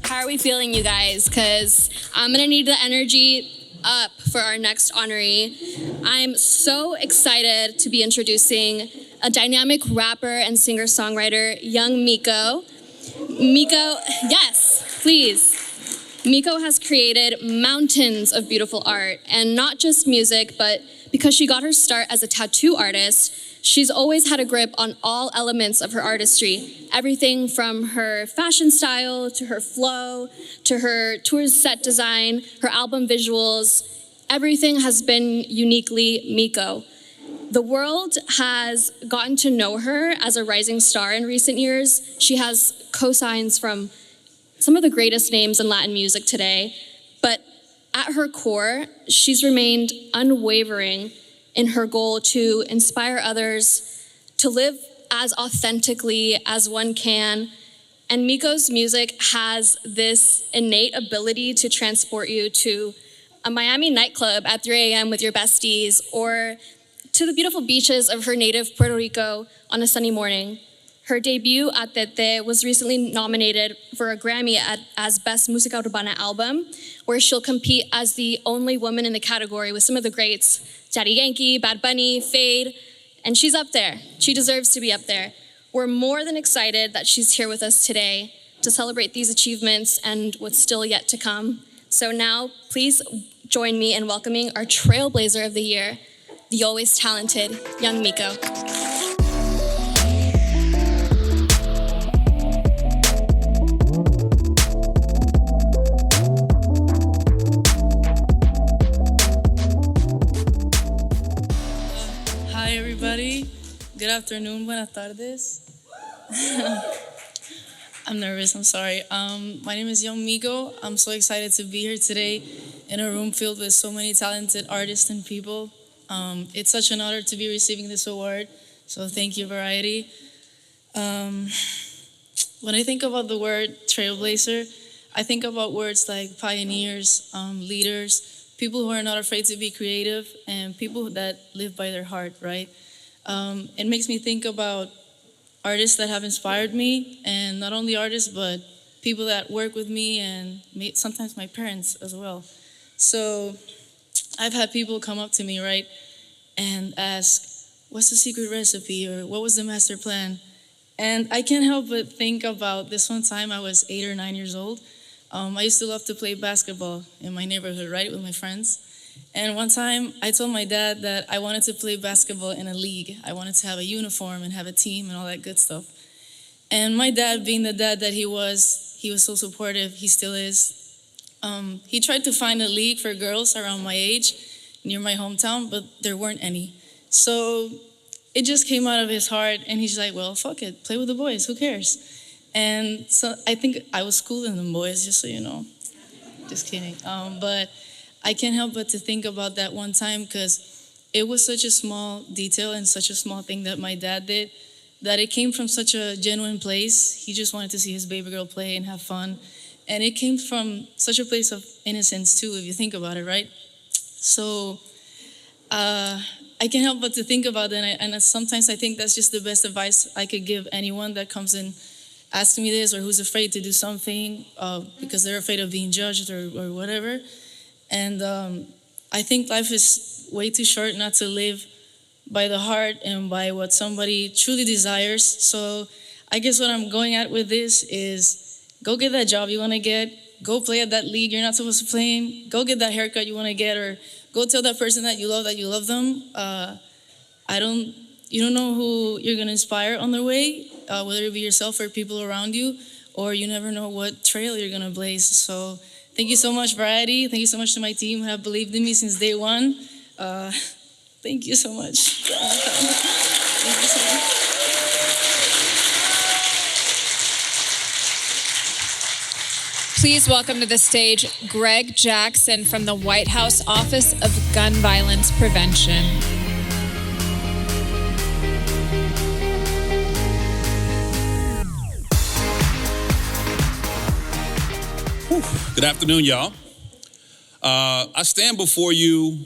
How are we feeling, you guys? Because I'm gonna need the energy up for our next honoree. I'm so excited to be introducing a dynamic rapper and singer-songwriter, young Miko. Miko, yes, please. Miko has created mountains of beautiful art, and not just music, but because she got her start as a tattoo artist, she's always had a grip on all elements of her artistry. Everything from her fashion style, to her flow, to her tour set design, her album visuals, everything has been uniquely Miko. The world has gotten to know her as a rising star in recent years. She has cosigns from some of the greatest names in Latin music today, but at her core, she's remained unwavering in her goal to inspire others to live as authentically as one can. And Miko's music has this innate ability to transport you to a Miami nightclub at 3 a.m. with your besties, or to the beautiful beaches of her native Puerto Rico on a sunny morning. Her debut, Atete, was recently nominated for a Grammy as Best Música Urbana Album, where she'll compete as the only woman in the category with some of the greats, Daddy Yankee, Bad Bunny, Fade, and she's up there. She deserves to be up there. We're more than excited that she's here with us today to celebrate these achievements and what's still yet to come. So now, please join me in welcoming our Trailblazer of the Year, the always talented young Miko.
Hi everybody, good afternoon, buenas tardes. I'm nervous, I'm sorry. My name is Young Miko. I'm so excited to be here today in a room filled with so many talented artists and people. It's such an honor to be receiving this award, so thank you, Variety. When I think about the word trailblazer, I think about words like pioneers, leaders, people who are not afraid to be creative, and people that live by their heart, right? It makes me think about artists that have inspired me, and not only artists, but people that work with me, and sometimes my parents as well. So I've had people come up to me, right, and ask, what's the secret recipe, or what was the master plan? And I can't help but think about this one time I was 8 or 9 years old. I used to love to play basketball in my neighborhood, right, with my friends. And one time I told my dad that I wanted to play basketball in a league. I wanted to have a uniform and have a team and all that good stuff. And my dad, being the dad that he was so supportive, he still is. He tried to find a league for girls around my age near my hometown, but there weren't any. So it just came out of his heart, and he's like, well, fuck it, play with the boys, who cares? And so I think I was cooler than the boys, just so you know. Just kidding. But I can't help but to think about that one time, because it was such a small detail and such a small thing that my dad did, that it came from such a genuine place. He just wanted to see his baby girl play and have fun. And it came from such a place of innocence too, if you think about it, right? So I can't help but to think about that. And sometimes I think that's just the best advice I could give anyone that comes in asking me this, or who's afraid to do something because they're afraid of being judged or whatever. And I think life is way too short not to live by the heart and by what somebody truly desires. So I guess what I'm going at with this is, go get that job you want to get, go play at that league you're not supposed to play in, go get that haircut you want to get, or go tell that person that you love them. You don't know who you're going to inspire on their way, whether it be yourself or people around you, or you never know what trail you're going to blaze. So thank you so much, Variety. Thank you so much to my team who have believed in me since day one. Thank you so much. Thank you so much.
Please welcome to the stage Greg Jackson from the White House Office of Gun Violence Prevention.
Good afternoon, y'all. I stand before you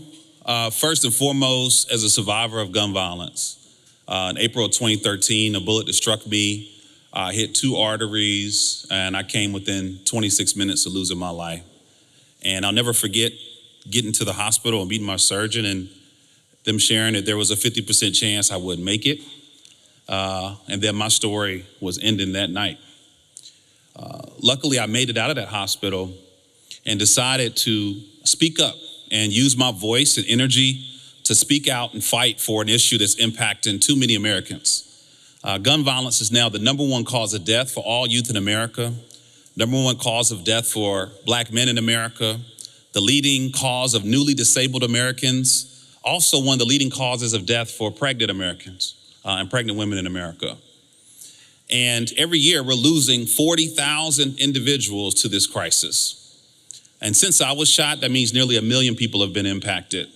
first and foremost as a survivor of gun violence. In April of 2013, a bullet that struck me hit 2 arteries, and I came within 26 minutes of losing my life. And I'll never forget getting to the hospital and meeting my surgeon and them sharing that there was a 50% chance I wouldn't make it, and that my story was ending that night. Luckily, I made it out of that hospital and decided to speak up and use my voice and energy to speak out and fight for an issue that's impacting too many Americans. Gun violence is now the #1 cause of death for all youth in America, #1 cause of death for Black men in America, the leading cause of newly disabled Americans, also one of the leading causes of death for pregnant Americans and pregnant women in America. And every year we're losing 40,000 individuals to this crisis. And since I was shot, that means nearly 1 million people have been impacted.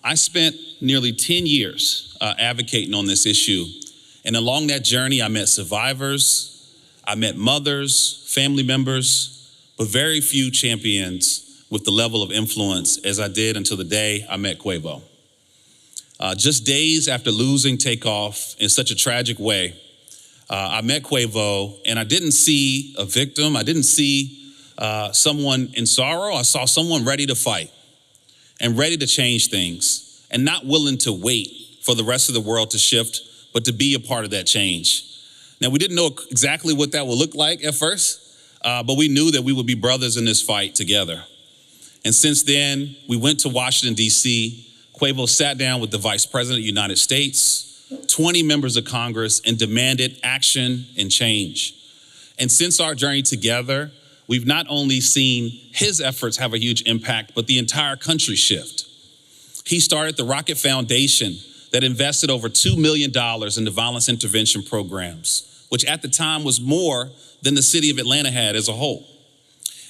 I spent nearly 10 years advocating on this issue. And along that journey, I met survivors, I met mothers, family members, but very few champions with the level of influence as I did until the day I met Quavo. Just days after losing Takeoff in such a tragic way, I met Quavo, and I didn't see a victim. I didn't see someone in sorrow. I saw someone ready to fight and ready to change things and not willing to wait for the rest of the world to shift, but to be a part of that change. Now, we didn't know exactly what that would look like at first, but we knew that we would be brothers in this fight together. And since then, we went to Washington, D.C. Quavo sat down with the Vice President of the United States, 20 members of Congress, and demanded action and change. And since our journey together, we've not only seen his efforts have a huge impact, but the entire country shift. He started the Rocket Foundation that invested over $2 million in the violence intervention programs, which at the time was more than the city of Atlanta had as a whole.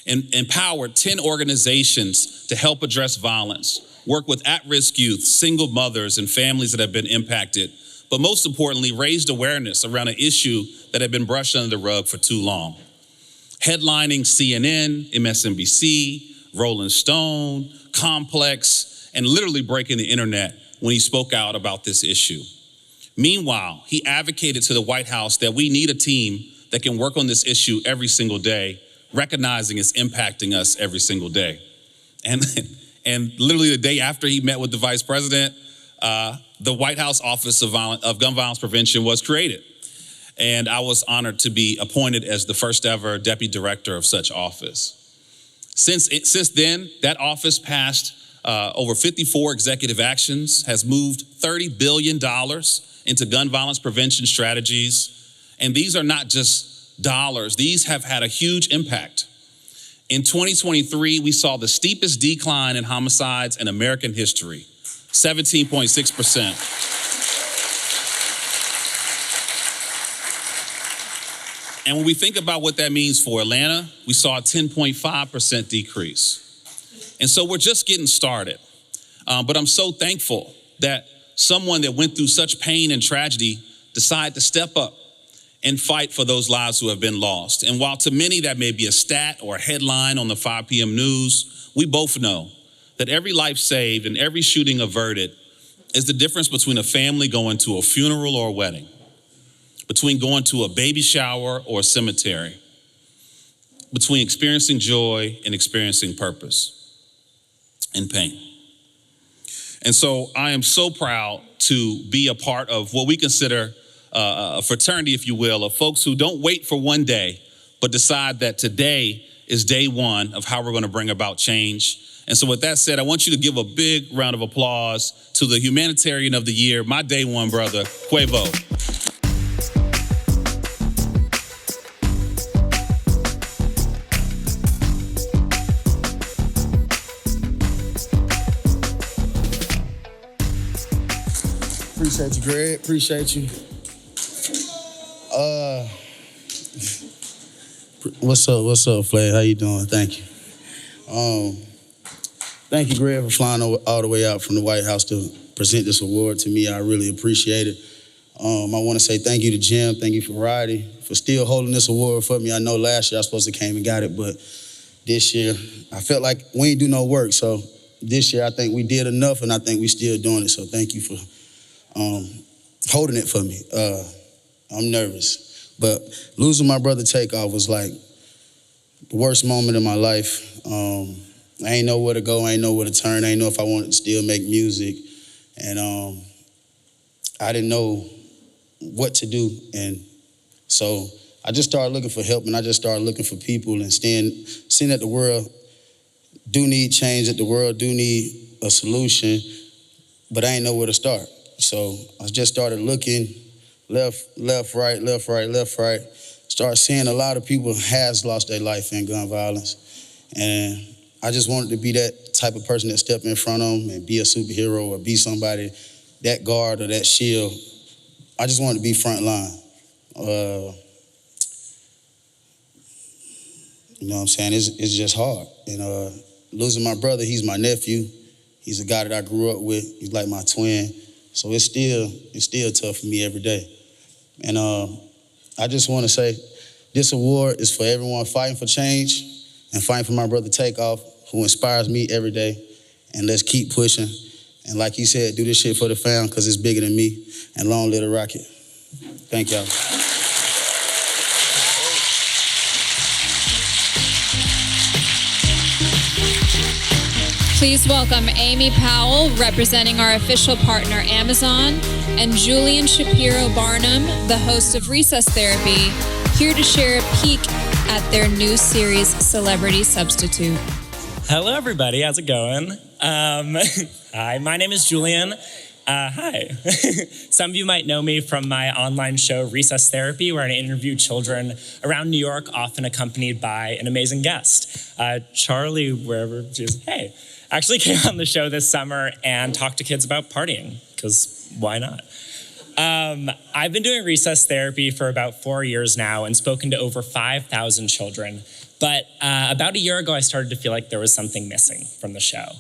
And empowered 10 organizations to help address violence, work with at-risk youth, single mothers, and families that have been impacted, but most importantly, raised awareness around an issue that had been brushed under the rug for too long. Headlining CNN, MSNBC, Rolling Stone, Complex, and literally breaking the internet when he spoke out about this issue. Meanwhile, he advocated to the White House that we need a team that can work on this issue every single day, recognizing it's impacting us every single day. And And literally the day after he met with the vice president, the White House Office of Gun Violence Prevention was created. And I was honored to be appointed as the first ever deputy director of such office. Since then, that office passed over 54 executive actions, has moved $30 billion into gun violence prevention strategies. And these are not just dollars, these have had a huge impact. In 2023, we saw the steepest decline in homicides in American history, 17.6%. And when we think about what that means for Atlanta, we saw a 10.5% decrease. And so we're just getting started. But I'm so thankful that someone that went through such pain and tragedy decided to step up and fight for those lives who have been lost. And while to many that may be a stat or a headline on the 5 p.m. news, we both know that every life saved and every shooting averted is the difference between a family going to a funeral or a wedding, between going to a baby shower or a cemetery, between experiencing joy and experiencing purpose and pain. And so I am so proud to be a part of what we consider a fraternity, if you will, of folks who don't wait for one day, but decide that today is day one of how we're going to bring about change. And so with that said, I want you to give a big round of applause to the Humanitarian of the Year, my day one brother, Quavo.
Appreciate you, Greg. Appreciate you. What's up, Flay? How you doing? Thank you. Thank you, Greg, for flying all the way out from the White House to present this award to me. I really appreciate it. I want to say thank you to Jim. Thank you for Variety for still holding this award for me. I know last year I supposed to came and got it, but this year I felt like we ain't do no work. So this year I think we did enough, and I think we still doing it. So thank you for holding it for me. I'm nervous, but losing my brother Takeoff was like the worst moment in my life. I ain't know where to go, I ain't know where to turn, I ain't know if I wanted to still make music, and I didn't know what to do, and so I just started looking for help, and I just started looking for people and seeing that the world do need change, that the world do need a solution, but I ain't know where to start. So I just started looking left, right. Started seeing a lot of people has lost their life in gun violence. And I just wanted to be that type of person that step in front of them and be a superhero or be somebody, that guard or that shield. I just wanted to be front line. You know what I'm saying? It's just hard. And losing my brother, he's my nephew. He's a guy that I grew up with. He's like my twin. So it's still tough for me every day. And I just want to say this award is for everyone fighting for change and fighting for my brother Takeoff, who inspires me every day. And let's keep pushing. And like he said, do this shit for the fam because it's bigger than me. And long live the rocket. Thank y'all.
Please welcome Amy Powell, representing our official partner Amazon, and Julian Shapiro-Burnum, the host of Recess Therapy, here to share a peek at their new series, Celebrity Substitute.
Hello, everybody. How's it going? Hi, my name is Julian. Hi. Some of you might know me from my online show, Recess Therapy, where I interview children around New York, often accompanied by an amazing guest. Charli, wherever she is, hey, actually came on the show this summer and talked to kids about partying, because why not? I've been doing Recess Therapy for about 4 years now and spoken to over 5,000 children. But about a year ago, I started to feel like there was something missing from the show.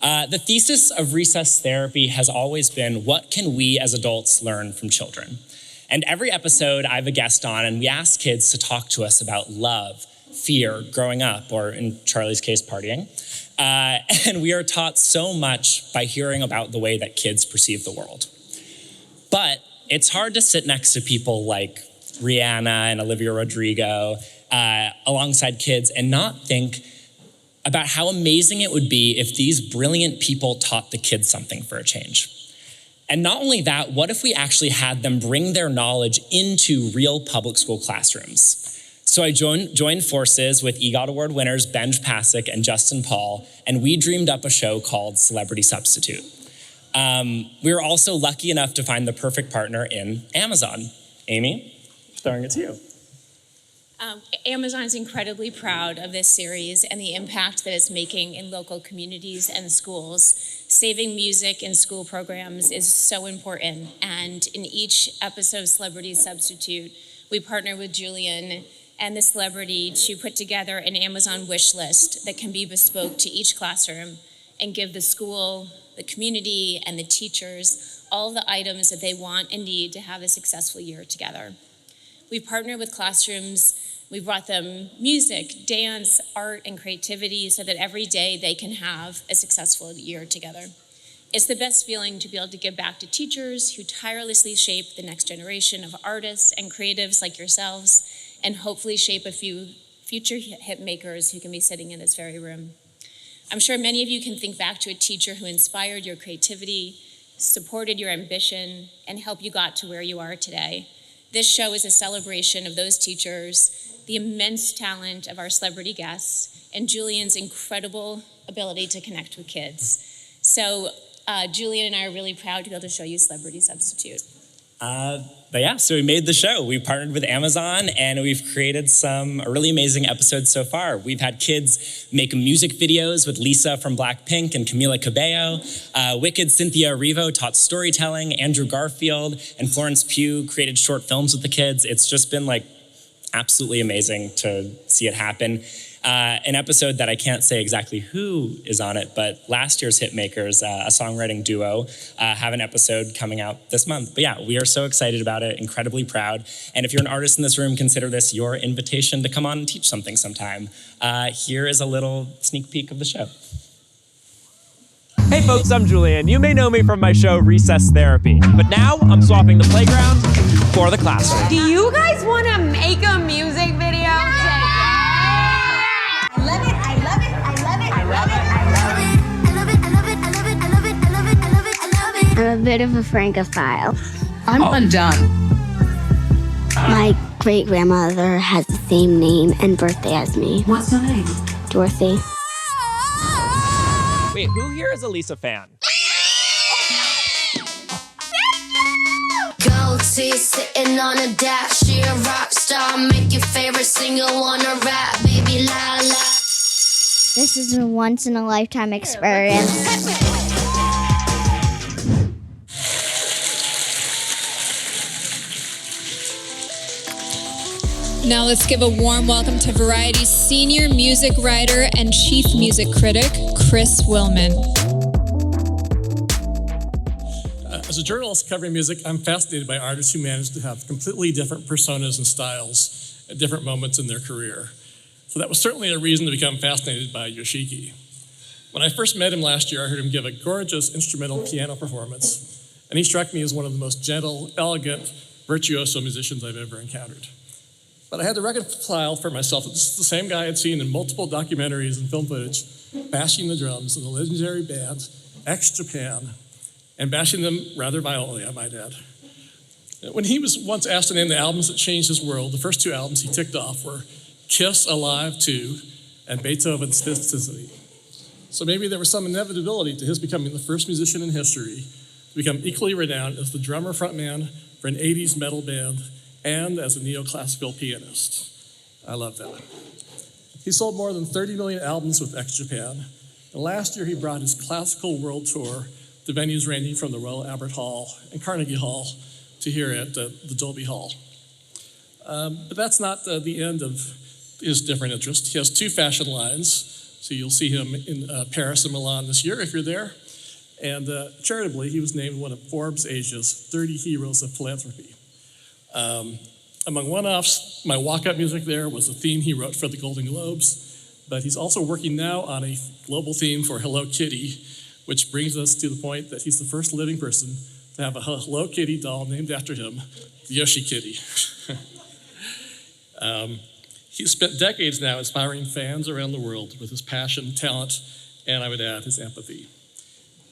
The thesis of Recess Therapy has always been, what can we as adults learn from children? And every episode I have a guest on, and we ask kids to talk to us about love, fear, growing up, or in Charli's case, partying. And we are taught so much by hearing about the way that kids perceive the world. But it's hard to sit next to people like Rihanna and Olivia Robrigo alongside kids and not think about how amazing it would be if these brilliant people taught the kids something for a change. And not only that, what if we actually had them bring their knowledge into real public school classrooms? So I joined forces with EGOT Award winners Benj Pasek and Justin Paul, and we dreamed up a show called Celebrity Substitute. We were also lucky enough to find the perfect partner in Amazon. Amy, throwing it to you.
Amazon is incredibly proud of this series and the impact that it's making in local communities and schools. Saving music in school programs is so important, and in each episode of Celebrity Substitute, we partner with Julian and the celebrity to put together an Amazon wish list that can be bespoke to each classroom and give the school, the community, and the teachers all the items that they want and need to have a successful year together. We've partnered with classrooms. We've brought them music, dance, art, and creativity so that every day they can have a successful year together. It's the best feeling to be able to give back to teachers who tirelessly shape the next generation of artists and creatives like yourselves, and hopefully shape a few future hit makers who can be sitting in this very room. I'm sure many of you can think back to a teacher who inspired your creativity, supported your ambition, and helped you got to where you are today. This show is a celebration of those teachers, the immense talent of our celebrity guests, and Julian's incredible ability to connect with kids. So Julian and I are really proud to be able to show you Celebrity Substitute.
But yeah, so we made the show. We partnered with Amazon, and we've created some really amazing episodes so far. We've had kids make music videos with Lisa from Blackpink and Camila Cabello. Wicked Cynthia Erivo taught storytelling. Andrew Garfield and Florence Pugh created short films with the kids. It's just been like absolutely amazing to see it happen. An episode that I can't say exactly who is on it, but last year's Hitmakers, a songwriting duo, have an episode coming out this month. But yeah, we are so excited about it, incredibly proud. And if you're an artist in this room, consider this your invitation to come on and teach something sometime. Here is a little sneak peek of the show.
Hey folks, I'm Julian. You may know me from my show Recess Therapy, but now I'm swapping the playground for the classroom.
Do you guys want to make a music video?
I'm a bit of a Francophile.
I'm undone.
My great-grandmother has the same name and birthday as me.
What's her name?
Dorothy.
Wait, who here is a Lisa fan?
Goatee sitting on a dash. She a rock star. Make your favorite singer wanna rap. Baby la la.
This is a once-in-a-lifetime experience.
Now let's give a warm welcome to Variety's senior music writer and chief music critic, Chris Willman.
As a journalist covering music, I'm fascinated by artists who manage to have completely different personas and styles at different moments in their career. So that was certainly a reason to become fascinated by Yoshiki. When I first met him last year, I heard him give a gorgeous instrumental piano performance, and he struck me as one of the most gentle, elegant, virtuoso musicians I've ever encountered. But I had to reconcile for myself that this is the same guy I'd seen in multiple documentaries and film footage, bashing the drums in the legendary band X Japan, and bashing them rather violently, I might add. When he was once asked to name the albums that changed his world, the first two albums he ticked off were Kiss Alive 2 and Beethoven's Fifth Symphony. So maybe there was some inevitability to his becoming the first musician in history to become equally renowned as the drummer frontman for an 80s metal band and as a neoclassical pianist. I love that. He sold more than 30 million albums with X Japan, and last year he brought his classical world tour to venues ranging from the Royal Albert Hall and Carnegie Hall to here at the Dolby Hall. But that's not the end of his different interests. He has two fashion lines, so you'll see him in Paris and Milan this year if you're there. And charitably, he was named one of Forbes Asia's 30 Heroes of Philanthropy. Among one-offs, my walk-up music there was a theme he wrote for the Golden Globes, but he's also working now on a global theme for Hello Kitty, which brings us to the point that he's the first living person to have a Hello Kitty doll named after him, the Yoshi Kitty. He's spent decades now inspiring fans around the world with his passion, talent, and I would add, his empathy.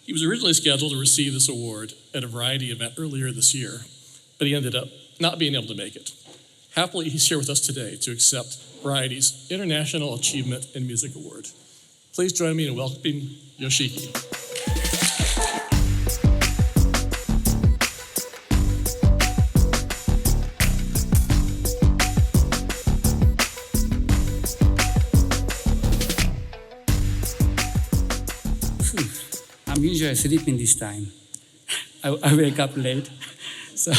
He was originally scheduled to receive this award at a Variety event earlier this year, but he ended up not being able to make it. Happily, he's here with us today to accept Variety's International Achievement in Music Award. Please join me in welcoming Yoshiki.
I'm usually sleeping this time. I wake up late. So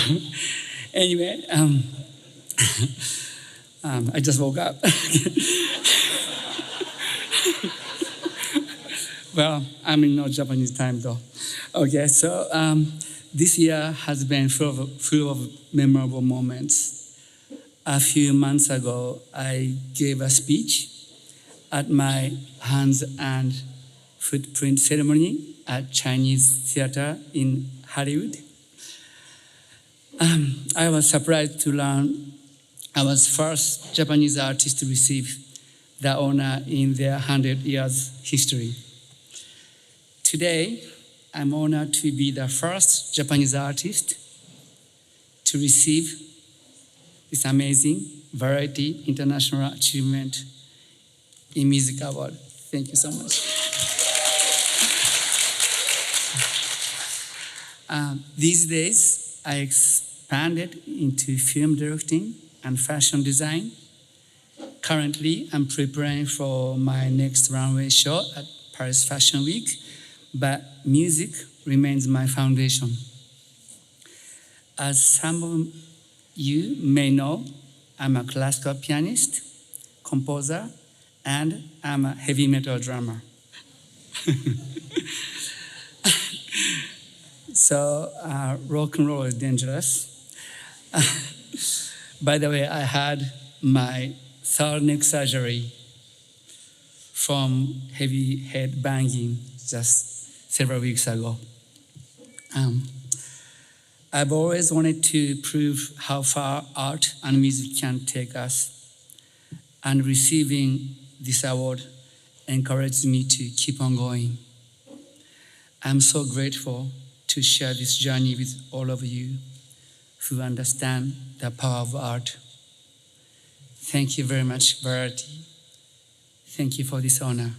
anyway, I just woke up. Well, I'm in no Japanese time though. Okay, so this year has been full of memorable moments. A few months ago, I gave a speech at my hands and footprint ceremony at Chinese theater in Hollywood. I was surprised to learn I was first Japanese artist to receive the honor in their 100 years history. Today, I'm honored to be the first Japanese artist to receive this amazing Variety International Achievement in Music Award. Thank you so much. These days, I expanded into film directing and fashion design. Currently, I'm preparing for my next runway show at Paris Fashion Week, but music remains my foundation. As some of you may know, I'm a classical pianist, composer, and I'm a heavy metal drummer. So rock and roll is dangerous. By the way, I had my third neck surgery from heavy head banging just several weeks ago. I've always wanted to prove how far art and music can take us, and receiving this award encouraged me to keep on going. I'm so grateful to share this journey with all of you who understand the power of art. Thank you very much, Variety. Thank you for this honor.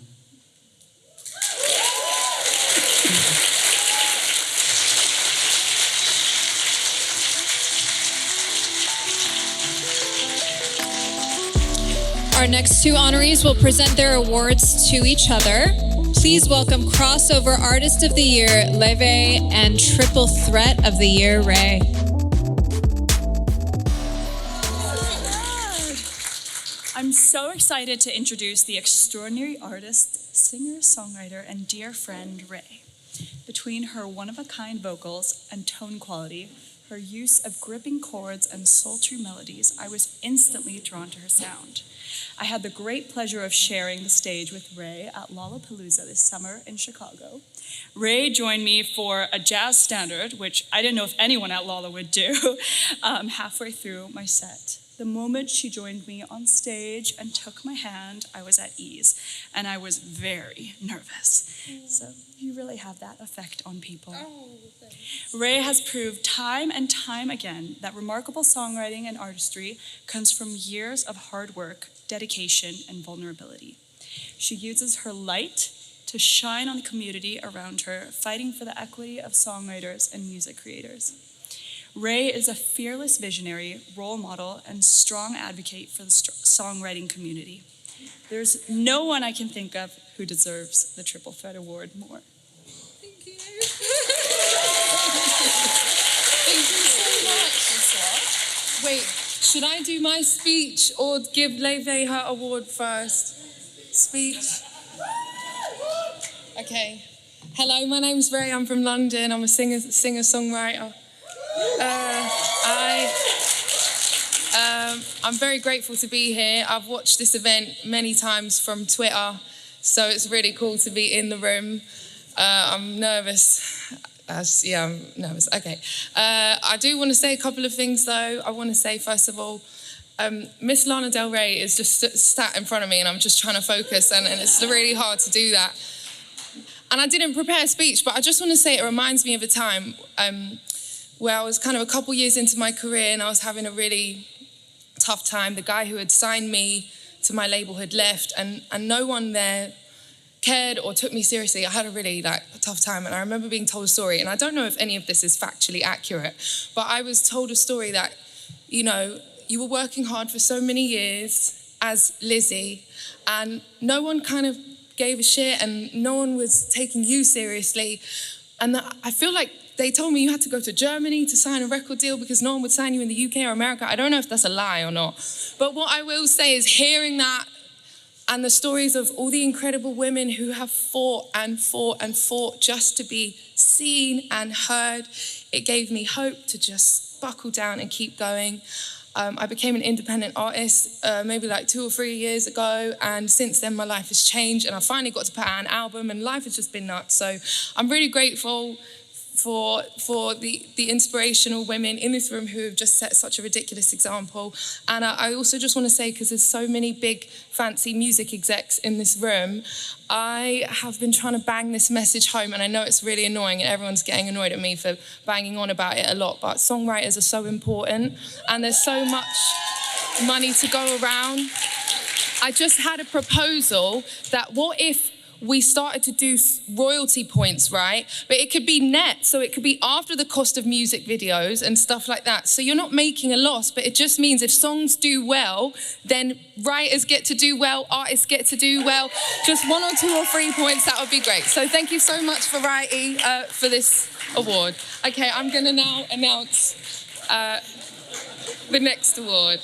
Our next two honorees will present their awards to each other. Please welcome Crossover Artist of the Year, Laufey, and Triple Threat of the Year, Rye.
I'm so excited to introduce the extraordinary artist, singer, songwriter, and dear friend, Rye. Between her one-of-a-kind vocals and tone quality, her use of gripping chords and sultry melodies, I was instantly drawn to her sound. I had the great pleasure of sharing the stage with Rye at Lollapalooza this summer in Chicago. Rye joined me for a jazz standard, which I didn't know if anyone at Lolla would do, halfway through my set. The moment she joined me on stage and took my hand, I was at ease, and I was very nervous. So you really have that effect on people. Rye has proved time and time again that remarkable songwriting and artistry comes from years of hard work, dedication, and vulnerability. She uses her light to shine on the community around her, fighting for the equity of songwriters and music creators. Rye is a fearless visionary, role model, and strong advocate for the songwriting community. There's no one I can think of who deserves the Triple Threat Award more.
Thank you. Thank you so much. Wait, should I do my speech or give Laufey her award first? Speech? Okay. Hello, my name's Rye. I'm from London. I'm a singer-songwriter. I'm very grateful to be here. I've watched this event many times from Twitter, so it's really cool to be in the room. I'm nervous. I'm nervous. Okay. I do want to say a couple of things, though. I want to say, first of all,
Miss Lana Del Rey is just sat in front of me and I'm just trying to focus and it's really hard to do that. And I didn't prepare a speech, but I just want to say it reminds me of a time where I was kind of a couple years into my career and I was having a really tough time. The guy who had signed me to my label had left and no one there cared or took me seriously. I had a really a tough time and I remember being told a story, and I don't know if any of this is factually accurate, but I was told a story that, you were working hard for so many years as Lizzie and no one kind of gave a shit and no one was taking you seriously. And I feel like they told me you had to go to Germany to sign a record deal because no one would sign you in the UK or America. I don't know if that's a lie or not. But what I will say is hearing that and the stories of all the incredible women who have fought and fought and fought just to be seen and heard, it gave me hope to just buckle down and keep going. I became an independent artist maybe 2 or 3 years ago, and since then my life has changed and I finally got to put out an album and life has just been nuts. So I'm really grateful for the inspirational women in this room who have just set such a ridiculous example. And I also just want to say, because there's so many big fancy music execs in this room, I have been trying to bang this message home, and I know it's really annoying and everyone's getting annoyed at me for banging on about it a lot, but songwriters are so important and there's so much money to go around. I just had a proposal that what if we started to do royalty points, right? But it could be net, so it could be after the cost of music videos and stuff like that. So you're not making a loss, but it just means if songs do well, then writers get to do well, artists get to do well. Just 1 or 2 or 3 points, that would be great. So thank you so much, Variety, for this award. Okay, I'm gonna now announce the next award.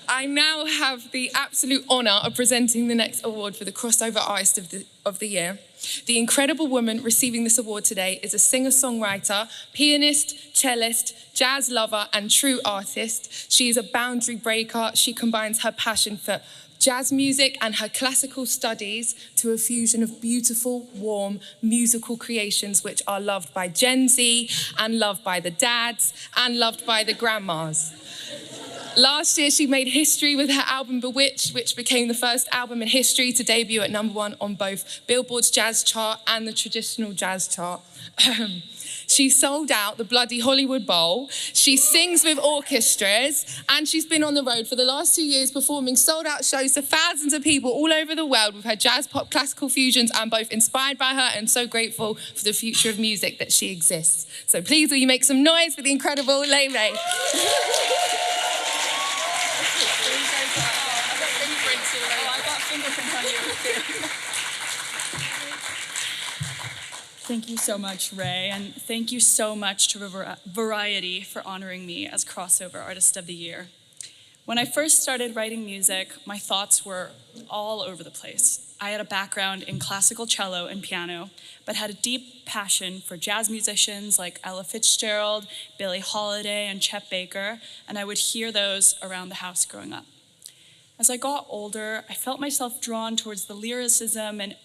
I now have the absolute honor of presenting the next award for the Crossover Artist of the Year. The incredible woman receiving this award today is a singer-songwriter, pianist, cellist, jazz lover, and true artist. She is a boundary breaker. She combines her passion for jazz music and her classical studies to a fusion of beautiful, warm, musical creations which are loved by Gen Z and loved by the dads and loved by the grandmas. Last year, she made history with her album Bewitched, which became the first album in history to debut at #1 on both Billboard's jazz chart and the traditional jazz chart. She sold out the bloody Hollywood Bowl. She sings with orchestras, and she's been on the road for the last 2 years performing sold-out shows to thousands of people all over the world with her jazz, pop, classical fusions. I'm both inspired by her and so grateful for the future of music that she exists. So please, will you make some noise for the incredible Lainey?
Thank you so much, Ray, and thank you so much to Variety for honoring me as Crossover Artist of the Year. When I first started writing music, my thoughts were all over the place. I had a background in classical cello and piano, but had a deep passion for jazz musicians like Ella Fitzgerald, Billie Holiday, and Chet Baker, and I would hear those around the house growing up. As I got older, I felt myself drawn towards the lyricism and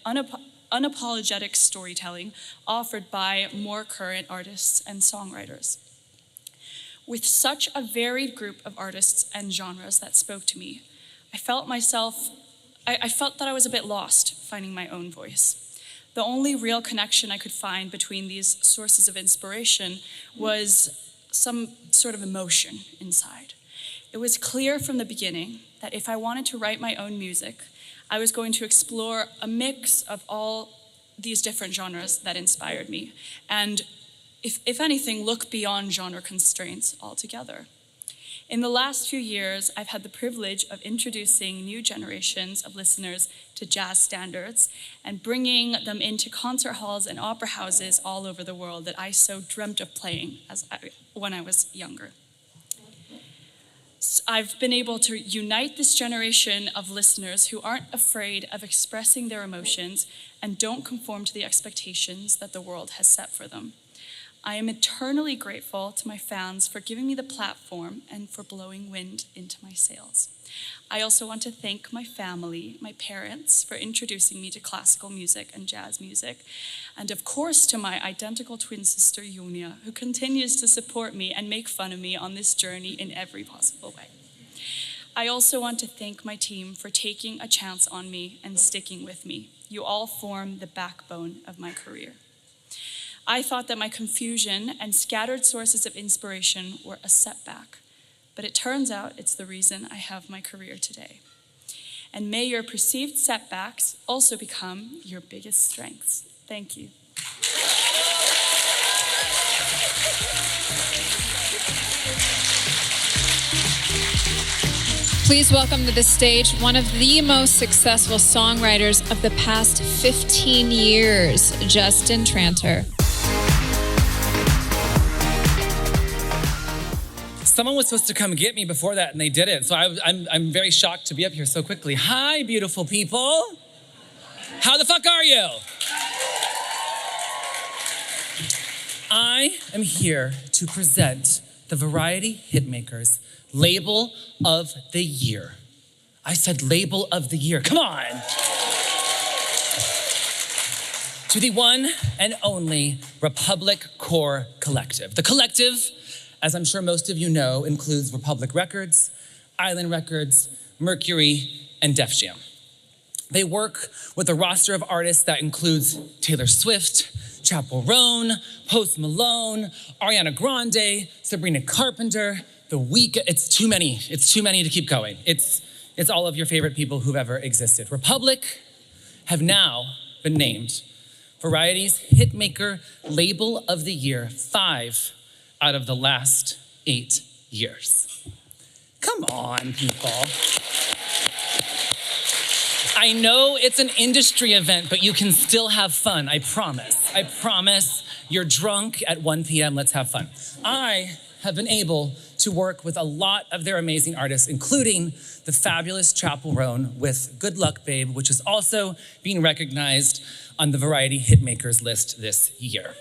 unapologetic storytelling offered by more current artists and songwriters. With such a varied group of artists and genres that spoke to me, I felt that I was a bit lost finding my own voice. The only real connection I could find between these sources of inspiration was some sort of emotion inside. It was clear from the beginning that if I wanted to write my own music, I was going to explore a mix of all these different genres that inspired me, and if anything, look beyond genre constraints altogether. In the last few years, I've had the privilege of introducing new generations of listeners to jazz standards and bringing them into concert halls and opera houses all over the world that I so dreamt of playing when I was younger. I've been able to unite this generation of listeners who aren't afraid of expressing their emotions and don't conform to the expectations that the world has set for them. I am eternally grateful to my fans for giving me the platform and for blowing wind into my sails. I also want to thank my family, my parents, for introducing me to classical music and jazz music, and of course to my identical twin sister, Julia, who continues to support me and make fun of me on this journey in every possible way. I also want to thank my team for taking a chance on me and sticking with me. You all form the backbone of my career. I thought that my confusion and scattered sources of inspiration were a setback, but it turns out it's the reason I have my career today. And may your perceived setbacks also become your biggest strengths. Thank you.
Please welcome to the stage one of the most successful songwriters of the past 15 years, Justin Tranter.
Someone was supposed to come get me before that, and they didn't. So I'm very shocked to be up here so quickly. Hi, beautiful people. How the fuck are you? I am here to present the Variety Hitmakers Label of the Year. I said Label of the Year. Come on. To the one and only Republic Core Collective. The collective, as I'm sure most of you know, includes Republic Records, Island Records, Mercury, and Def Jam. They work with a roster of artists that includes Taylor Swift, Chappell Roan, Post Malone, Ariana Grande, Sabrina Carpenter, The Weeknd. It's too many to keep going. It's all of your favorite people who've ever existed. Republic have now been named Variety's Hitmaker Label of the Year 5 out of the last 8 years. Come on, people. I know it's an industry event, but you can still have fun, I promise. I promise. You're drunk at 1 p.m., let's have fun. I have been able to work with a lot of their amazing artists, including the fabulous Chappell Roan with Good Luck Babe, which is also being recognized on the Variety Hitmakers list this year.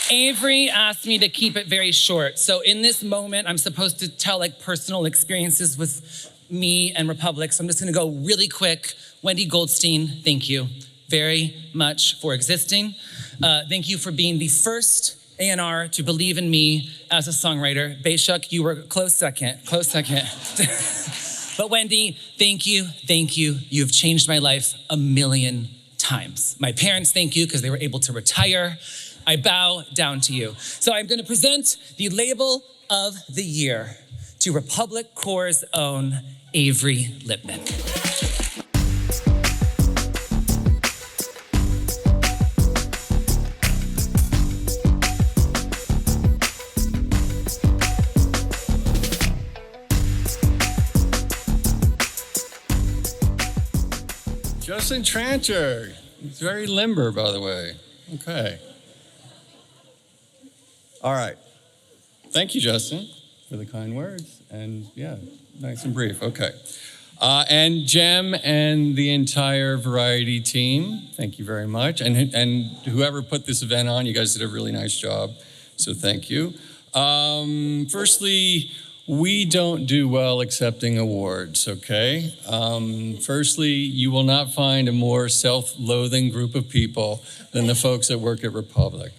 Avery asked me to keep it very short. So in this moment, I'm supposed to tell like personal experiences with me and Republic. So I'm just gonna go really quick. Wendy Goldstein, thank you very much for existing. Thank you for being the first A&R to believe in me as a songwriter. Bay-Schuck, you were close second. But Wendy, thank you. You've changed my life a million times. My parents, thank you, because they were able to retire. I bow down to you. So I'm gonna present the Label of the Year to Republic Core's own Avery Lipman.
Justin Tranter. He's very limber, by the way. Okay. All right. Thank you, Justin, for the kind words. And yeah, nice and brief. Okay. And Jem and the entire Variety team, thank you very much. And whoever put this event on, you guys did a really nice job. So thank you. Firstly, we don't do well accepting awards, okay? Firstly, you will not find a more self-loathing group of people than the folks that work at Republic.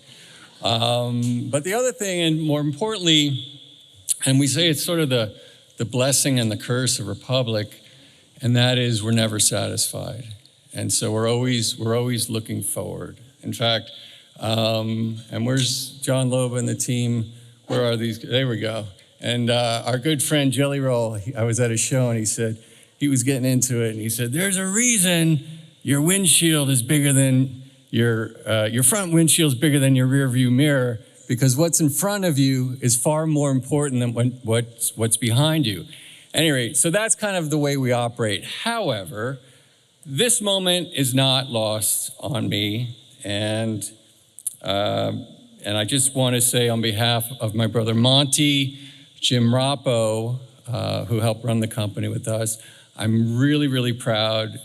But the other thing, and more importantly, and we say it's sort of the blessing and the curse of Republic, and that is we're never satisfied. And so we're always looking forward. In fact, and where's John Loba and the team? Where are these? There we go. And our good friend Jelly Roll, I was at a show and he said, he was getting into it and he said, there's a reason your windshield is bigger than your front windshield is bigger than your rear view mirror, because what's in front of you is far more important than what's behind you. Anyway, so that's kind of the way we operate. However, this moment is not lost on me, and I just want to say on behalf of my brother Monty, Jim Rappo, who helped run the company with us, I'm really, really proud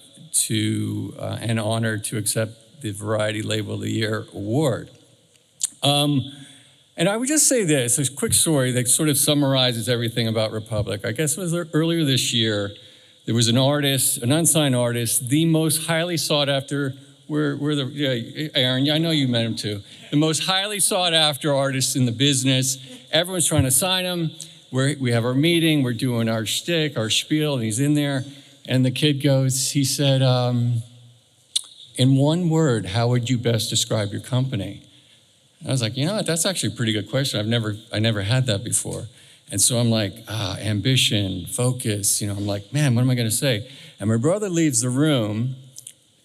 to and honored to accept the Variety Label of the Year award. And I would just say this, a quick story that sort of summarizes everything about Republic. I guess it was earlier this year, there was an artist, an unsigned artist, the most highly sought after, Aaron, I know you met him too, the most highly sought after artist in the business. everyone's trying to sign him. We have our meeting, we're doing our shtick, our spiel, and he's in there. And the kid goes, he said, in one word, how would you best describe your company? And I was like, you know what, that's actually a pretty good question. I never had that before. And so I'm like, ambition, focus. I'm like, man, what am I going to say? And my brother leaves the room,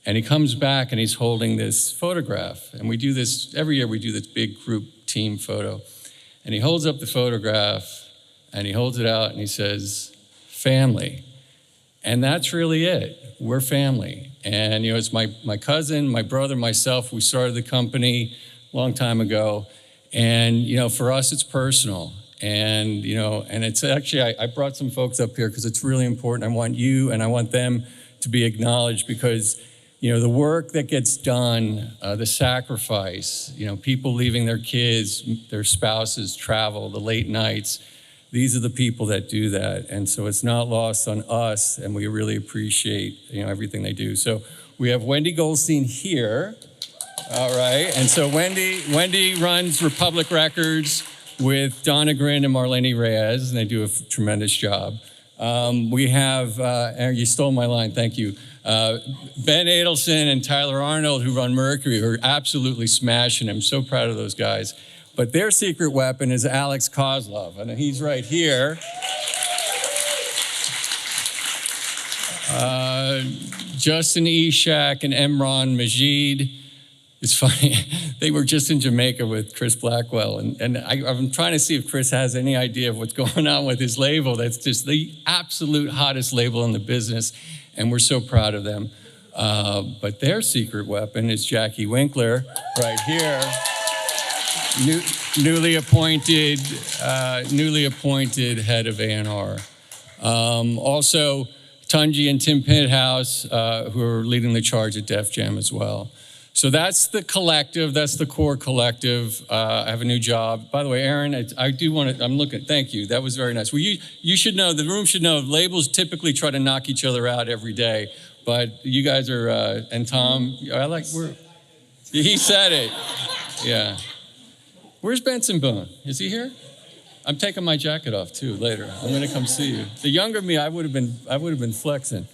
and he comes back, and he's holding this photograph. And we do this, every year we do this big group team photo. And he holds up the photograph, and he holds it out, and he says, family. And that's really it. We're family. And, it's my cousin, my brother, myself. We started the company a long time ago. And, for us, it's personal. And, and it's actually, I brought some folks up here because it's really important. I want you and I want them to be acknowledged because, the work that gets done, the sacrifice, people leaving their kids, their spouses, travel, the late nights, these are the people that do that. And so it's not lost on us, and we really appreciate, everything they do. So we have Wendy Goldstein here. All right. And so Wendy runs Republic Records with Donna Grin and Marlene Reyes, and they do a tremendous job. We have, you stole my line, thank you. Ben Adelson and Tyler Arnold, who run Mercury, are absolutely smashing. I'm so proud of those guys. But their secret weapon is Alex Kozlov, and he's right here. Justin Eshak and Emron Majid. It's funny, they were just in Jamaica with Chris Blackwell, and I'm trying to see if Chris has any idea of what's going on with his label. That's just the absolute hottest label in the business, and we're so proud of them. But their secret weapon is Jackie Winkler, right here. Newly appointed head of A&R. Also, Tunji and Tim Pithouse, who are leading the charge at Def Jam as well. So that's the collective, that's the core collective. I have a new job. By the way, Aaron, I do want to, I'm looking, thank you, that was very nice. Well, you should know, the room should know, labels typically try to knock each other out every day, but you guys are, and Tom, he said it, yeah. Where's Benson Boone? Is he here? I'm taking my jacket off too later. I'm gonna come see you. The younger me, I would have been flexing.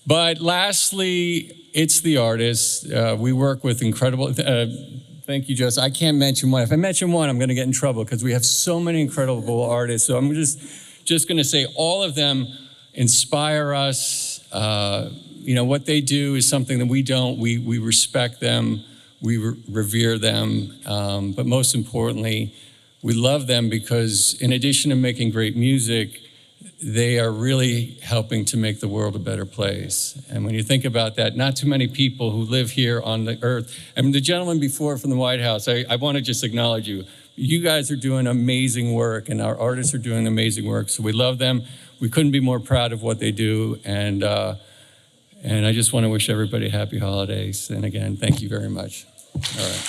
But lastly, it's the artists. We work with incredible, thank you, Jess. I can't mention one. If I mention one, I'm gonna get in trouble because we have so many incredible artists. So I'm just gonna say all of them inspire us. What they do is something that we don't. We respect them. We revere them, but most importantly, we love them because in addition to making great music, they are really helping to make the world a better place. And when you think about that, not too many people who live here on the earth, the gentleman before from the White House, I want to just acknowledge you. You guys are doing amazing work and our artists are doing amazing work, so we love them. We couldn't be more proud of what they do, and I just want to wish everybody happy holidays. And again, thank you very much. All right.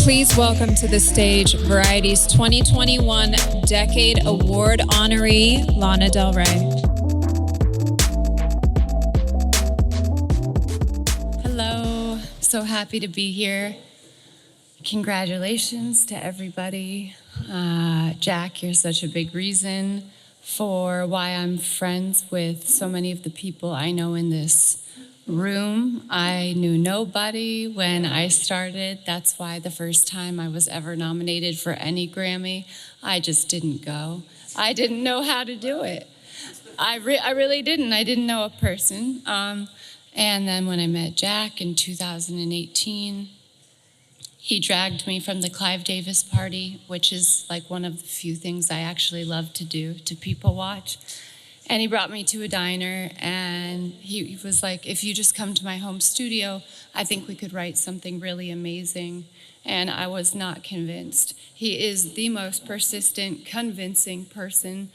Please welcome to the stage Variety's 2021 Decade Award honoree, Lana Del Rey.
Hello, so happy to be here. Congratulations to everybody. Jack, you're such a big reason for why I'm friends with so many of the people I know in this room. I knew nobody when I started. That's why the first time I was ever nominated for any Grammy, I just didn't go. I didn't know how to do it. I really didn't. I didn't know a person. And then when I met Jack in 2018, he dragged me from the Clive Davis party, which is like one of the few things I actually love to do, to people watch. And he brought me to a diner, and he was like, if you just come to my home studio, I think we could write something really amazing. And I was not convinced. He is the most persistent, convincing person.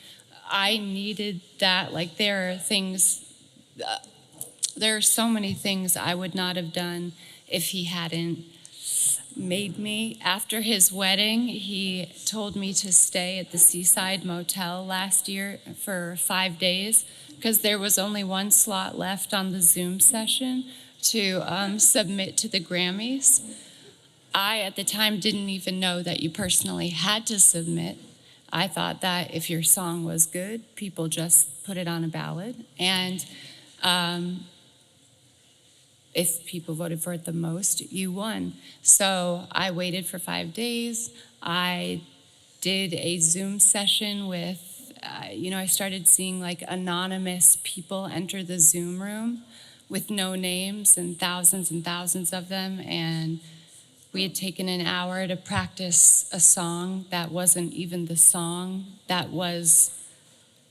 I needed that. Like, there are so many things I would not have done if he hadn't made me. After his wedding, he told me to stay at the Seaside Motel last year for 5 days because there was only one slot left on the Zoom session to submit to the Grammys. I, at the time, didn't even know that you personally had to submit. I thought that if your song was good, people just put it on a ballot. And if people voted for it the most, you won. So I waited for 5 days. I did a Zoom session with, I started seeing like anonymous people enter the Zoom room with no names and thousands of them. And we had taken an hour to practice a song that wasn't even the song that was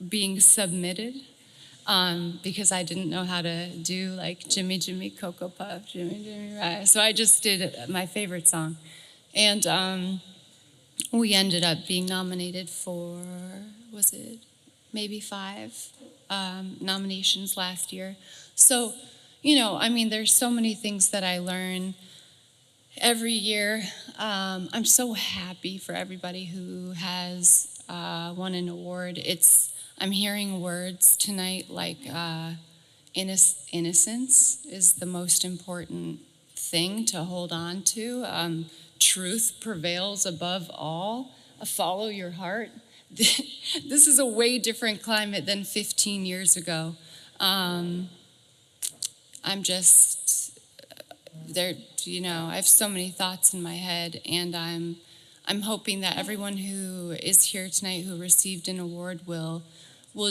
being submitted. Because I didn't know how to do like Jimmy Jimmy Cocoa Puff, Jimmy Jimmy Rye. So I just did my favorite song. And we ended up being nominated for, was it maybe 5 nominations last year. So, there's so many things that I learn every year. I'm so happy for everybody who has won an award. I'm hearing words tonight like innocence is the most important thing to hold on to. Truth prevails above all. Follow your heart. This is a way different climate than 15 years ago. I'm just there. I have so many thoughts in my head, and I'm hoping that everyone who is here tonight who received an award will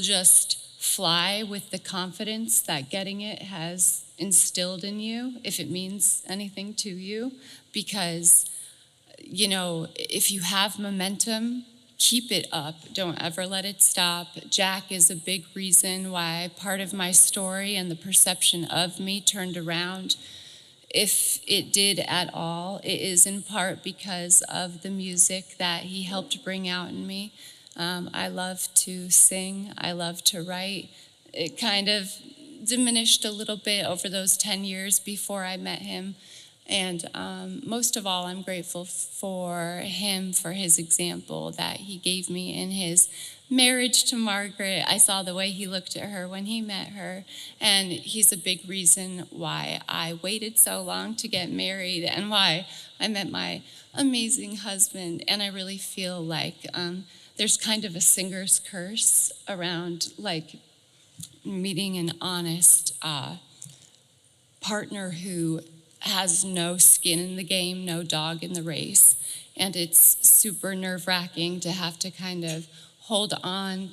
just fly with the confidence that getting it has instilled in you, if it means anything to you. Because, if you have momentum, keep it up. Don't ever let it stop. Jack is a big reason why part of my story and the perception of me turned around. If it did at all, it is in part because of the music that he helped bring out in me. I love to sing. I love to write. It kind of diminished a little bit over those 10 years before I met him. And most of all, I'm grateful for him, for his example that he gave me in his marriage to Margaret. I saw the way he looked at her when he met her. And he's a big reason why I waited so long to get married and why I met my amazing husband. And I really feel like there's kind of a singer's curse around like meeting an honest partner who has no skin in the game, no dog in the race. And it's super nerve-wracking to have to kind of hold on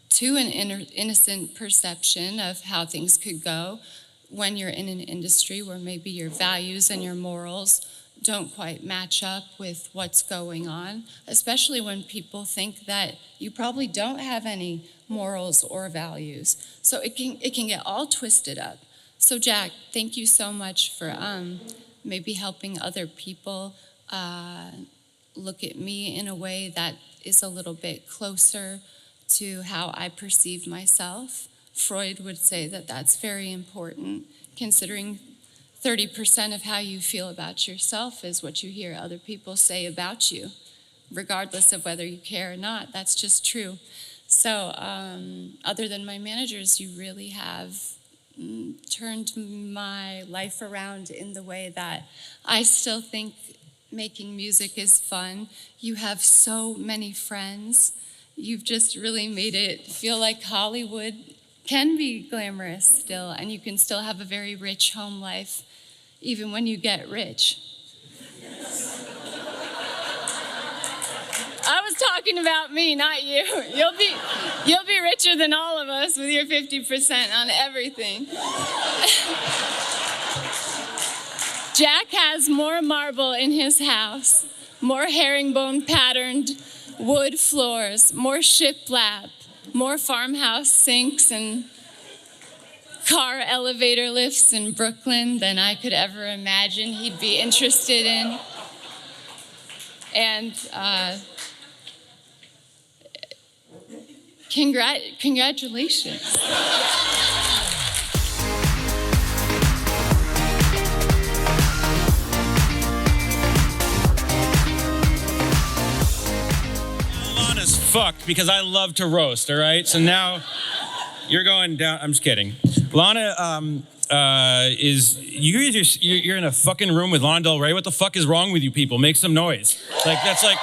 to an innocent perception of how things could go when you're in an industry where maybe your values and your morals don't quite match up with what's going on, especially when people think that you probably don't have any morals or values. So it can get all twisted up. So Jack, thank you so much for maybe helping other people look at me in a way that is a little bit closer to how I perceive myself. Freud would say that that's very important, considering 30% of how you feel about yourself is what you hear other people say about you, regardless of whether you care or not. That's just true. So other than my managers, you really have turned my life around in the way that I still think making music is fun. You have so many friends. You've just really made it feel like Hollywood can be glamorous still, and you can still have a very rich home life, even when you get rich. I was talking about me, not you. You'll be richer than all of us with your 50% on everything. Jack has more marble in his house, more herringbone patterned wood floors, more shiplap, more farmhouse sinks and car elevator lifts in Brooklyn than I could ever imagine he'd be interested in. And congratulations.
because I love to roast, all right? So now you're going down. I'm just kidding. Lana you're in a fucking room with Lana Del Rey. What the fuck is wrong with you people? Make some noise. Like, that's like,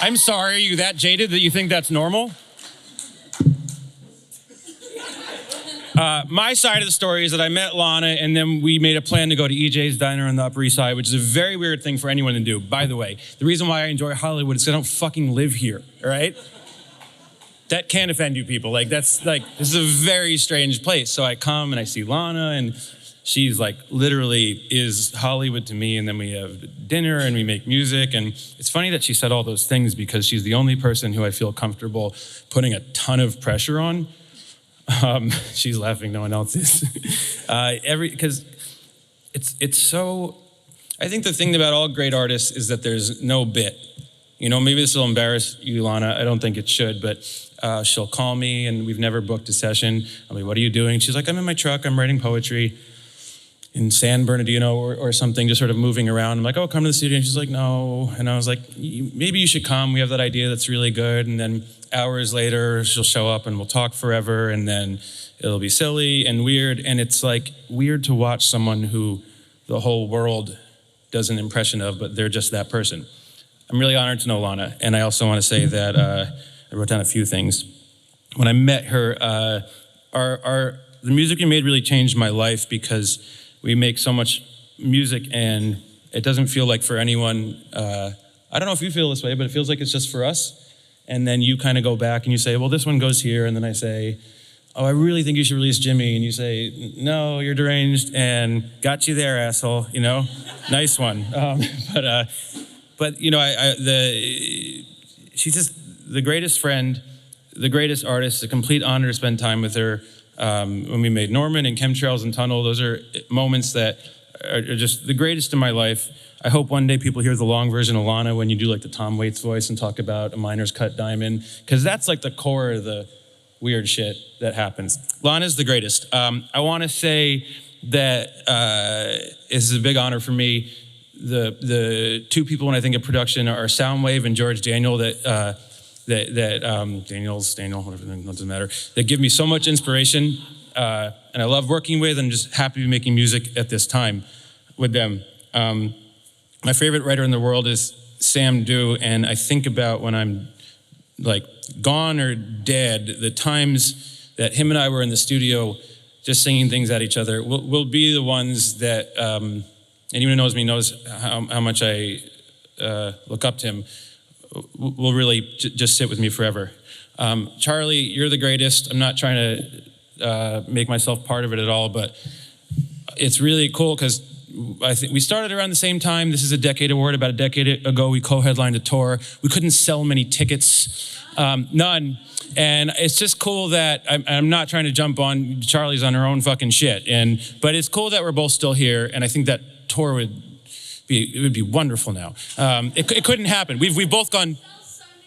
I'm sorry, are you that jaded that you think that's normal? My side of the story is that I met Lana and then we made a plan to go to EJ's Diner on the Upper East Side, which is a very weird thing for anyone to do. By the way, the reason why I enjoy Hollywood is because I don't fucking live here, all right? That can't offend you people. Like, this is a very strange place. So I come and I see Lana and she's like literally is Hollywood to me. And then we have dinner and we make music. And it's funny that she said all those things because she's the only person who I feel comfortable putting a ton of pressure on. She's laughing, no one else is. Because it's so, I think the thing about all great artists is that there's no bit. You know, maybe this will embarrass you, Lana. I don't think it should, but she'll call me and we've never booked a session. I'll be, what are you doing? She's like, I'm in my truck, I'm writing poetry in San Bernardino or something, just sort of moving around. I'm like, oh, come to the studio. And she's like, no. And I was like, maybe you should come. We have that idea that's really good. And then hours later, she'll show up and we'll talk forever. And then it'll be silly and weird. And it's like weird to watch someone who the whole world does an impression of, but they're just that person. I'm really honored to know Lana. And I also want to say that I wrote down a few things. When I met her, the music we made really changed my life because we make so much music and it doesn't feel like for anyone, I don't know if you feel this way, but it feels like it's just for us. And then you kind of go back and you say, well, this one goes here. And then I say, oh, I really think you should release Jimmy. And you say, no, you're deranged and got you there, asshole, you know? Nice one. But you know, she's just the greatest friend, the greatest artist, a complete honor to spend time with her. When we made Norman and Chemtrails and Tunnel, those are moments that are just the greatest in my life. I hope one day people hear the long version of Lana when you do like the Tom Waits voice and talk about a miner's cut diamond, because that's like the core of the weird shit that happens. Lana's the greatest. I want to say that this is a big honor for me. The two people when I think of production are Soundwave and George Daniel Daniel, whatever, it doesn't matter, that give me so much inspiration and I love working with and just happy to be making music at this time with them. My favorite writer in the world is Sam Dew, and I think about when I'm like gone or dead, the times that him and I were in the studio just singing things at each other will be the ones that, anyone who knows me knows how much I look up to him, will really just sit with me forever. Charli, you're the greatest. I'm not trying to make myself part of it at all, but it's really cool because I think we started around the same time. This is a Decade Award. About a decade ago, we co-headlined a tour. We couldn't sell many tickets, none. And it's just cool that I'm not trying to jump on Charli's on her own fucking shit. But it's cool that we're both still here. And I think that tour would be wonderful now. It couldn't happen. We've both gone.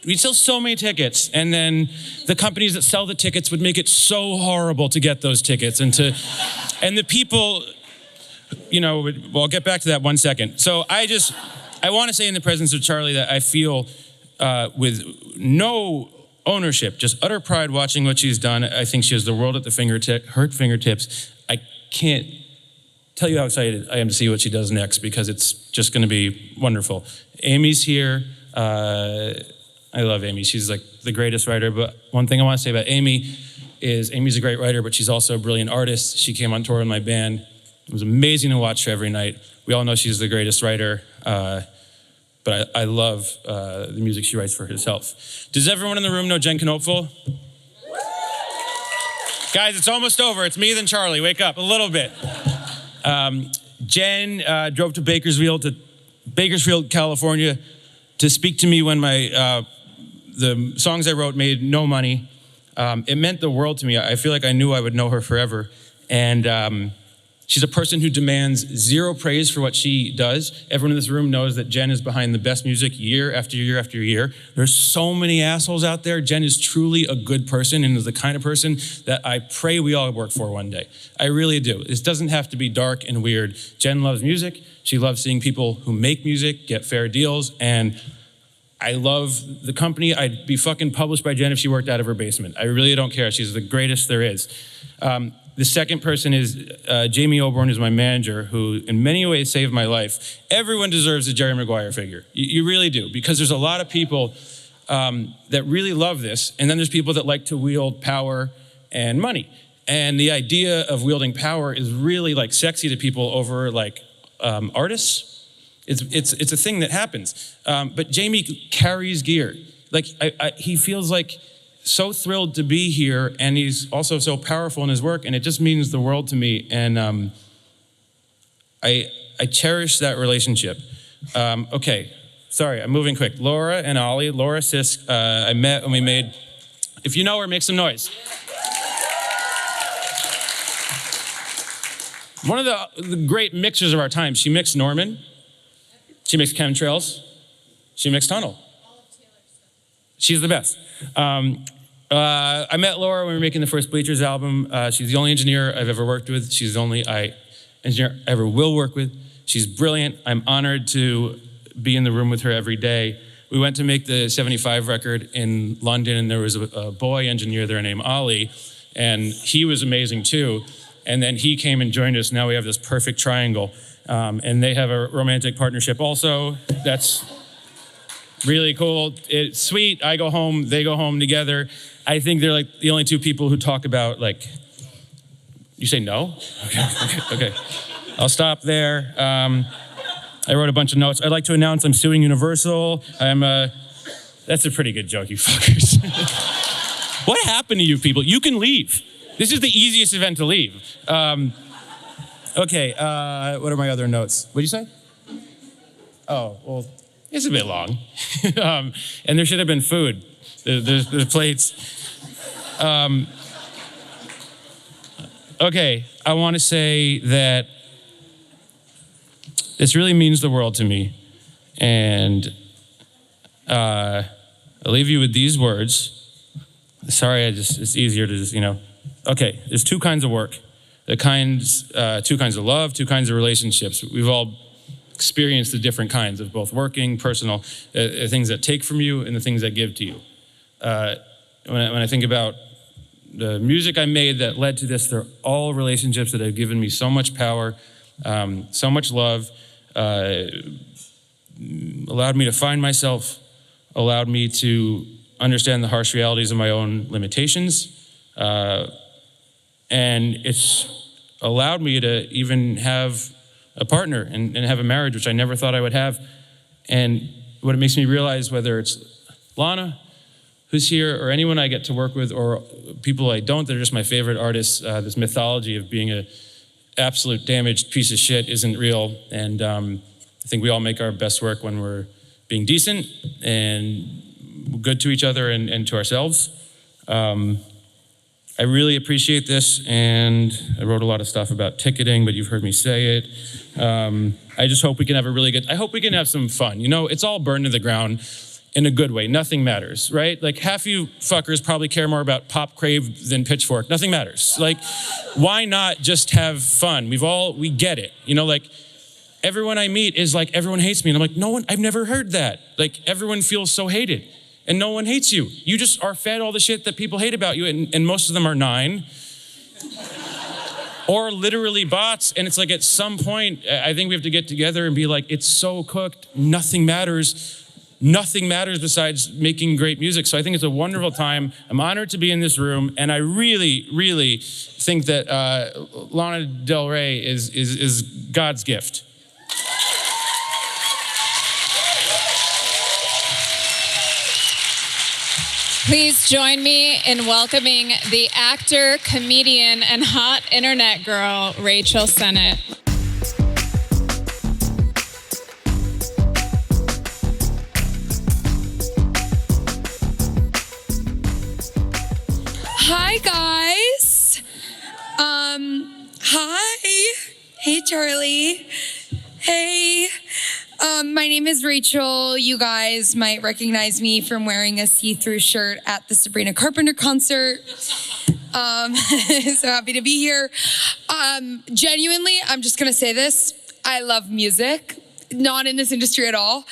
We sell so many tickets, and then the companies that sell the tickets would make it so horrible to get those tickets, and the people, you know. Well, I'll get back to that one second. So I want to say in the presence of Charli that I feel with no ownership, just utter pride watching what she's done. I think she has the world at her fingertips. I can't tell you how excited I am to see what she does next because it's just going to be wonderful. Amy's here. I love Amy. She's like the greatest writer. But one thing I want to say about Amy is Amy's a great writer, but she's also a brilliant artist. She came on tour with my band. It was amazing to watch her every night. We all know she's the greatest writer, but I love the music she writes for herself. Does everyone in the room know Jen Knopfel? Guys, it's almost over. It's me then Charli. Wake up a little bit. Jen drove to Bakersfield, California, to speak to me when the songs I wrote made no money. It meant the world to me. I feel like I knew I would know her forever. And she's a person who demands zero praise for what she does. Everyone in this room knows that Jen is behind the best music year after year after year. There's so many assholes out there. Jen is truly a good person and is the kind of person that I pray we all work for one day. I really do. This doesn't have to be dark and weird. Jen loves music. She loves seeing people who make music get fair deals. And I love the company. I'd be fucking published by Jen if she worked out of her basement. I really don't care. She's the greatest there is. The second person is Jamie Oborn, who's my manager, who in many ways saved my life. Everyone deserves a Jerry Maguire figure. You really do, because there's a lot of people that really love this, and then there's people that like to wield power and money. And the idea of wielding power is really like sexy to people over like artists. It's a thing that happens. But Jamie carries gear. Like he feels like so thrilled to be here, and he's also so powerful in his work, and it just means the world to me. And I cherish that relationship. Okay, sorry, I'm moving quick. Laura and Ollie, Laura Sisk, I met when we made, if you know her, make some noise. One of the great mixers of our time. She mixed Norman, she mixed Chemtrails, she mixed Tunnel. She's the best. I met Laura when we were making the first Bleachers album. She's the only engineer I've ever worked with. She's the only engineer I ever will work with. She's brilliant. I'm honored to be in the room with her every day. We went to make the 75 record in London, and there was a boy engineer there named Ollie, and he was amazing too. And then he came and joined us. Now we have this perfect triangle. And they have a romantic partnership also. That's really cool. It's sweet. I go home, they go home together. I think they're like the only two people who talk about like, you say no? Okay. I'll stop there. I wrote a bunch of notes. I'd like to announce I'm suing Universal. That's a pretty good joke, you fuckers. What happened to you people? You can leave. This is the easiest event to leave. Okay, what are my other notes? What'd you say? Oh, well, it's a bit long. And there should have been food. There's plates. Okay, I want to say that this really means the world to me. And I'll leave you with these words. Sorry, it's easier to just, Okay, there's two kinds of work. Two kinds of love, two kinds of relationships. We've all experienced the different kinds of both working, personal, things that take from you and the things that give to you. When I think about the music I made that led to this, they're all relationships that have given me so much power, so much love, allowed me to find myself, allowed me to understand the harsh realities of my own limitations, and it's allowed me to even have a partner and have a marriage, which I never thought I would have. And what it makes me realize, whether it's Lana, who's here, or anyone I get to work with, or people I don't, that are just my favorite artists, this mythology of being an absolute damaged piece of shit isn't real. And I think we all make our best work when we're being decent and good to each other and to ourselves. I really appreciate this, and I wrote a lot of stuff about ticketing, but you've heard me say it. I just hope we can have I hope we can have some fun. It's all burned to the ground in a good way. Nothing matters, right? Like half you fuckers probably care more about Pop Crave than Pitchfork. Nothing matters. Like, why not just have fun? We get it. Like everyone I meet is like, everyone hates me. And I'm like, I've never heard that. Like everyone feels so hated. And no one hates you. You just are fed all the shit that people hate about you, and most of them are 9. Or literally bots, and it's like at some point, I think we have to get together and be like, it's so cooked, nothing matters. Nothing matters besides making great music. So I think it's a wonderful time. I'm honored to be in this room, and I really, really think that Lana Del Rey is God's gift.
Please join me in welcoming the actor, comedian, and hot internet girl, Rachel Sennott.
Hi, guys. Hi. Hey, Charli. Hey. My name is Rachel. You guys might recognize me from wearing a see-through shirt at the Sabrina Carpenter concert. So happy to be here. Genuinely, I'm just gonna say this. I love music. Not in this industry at all.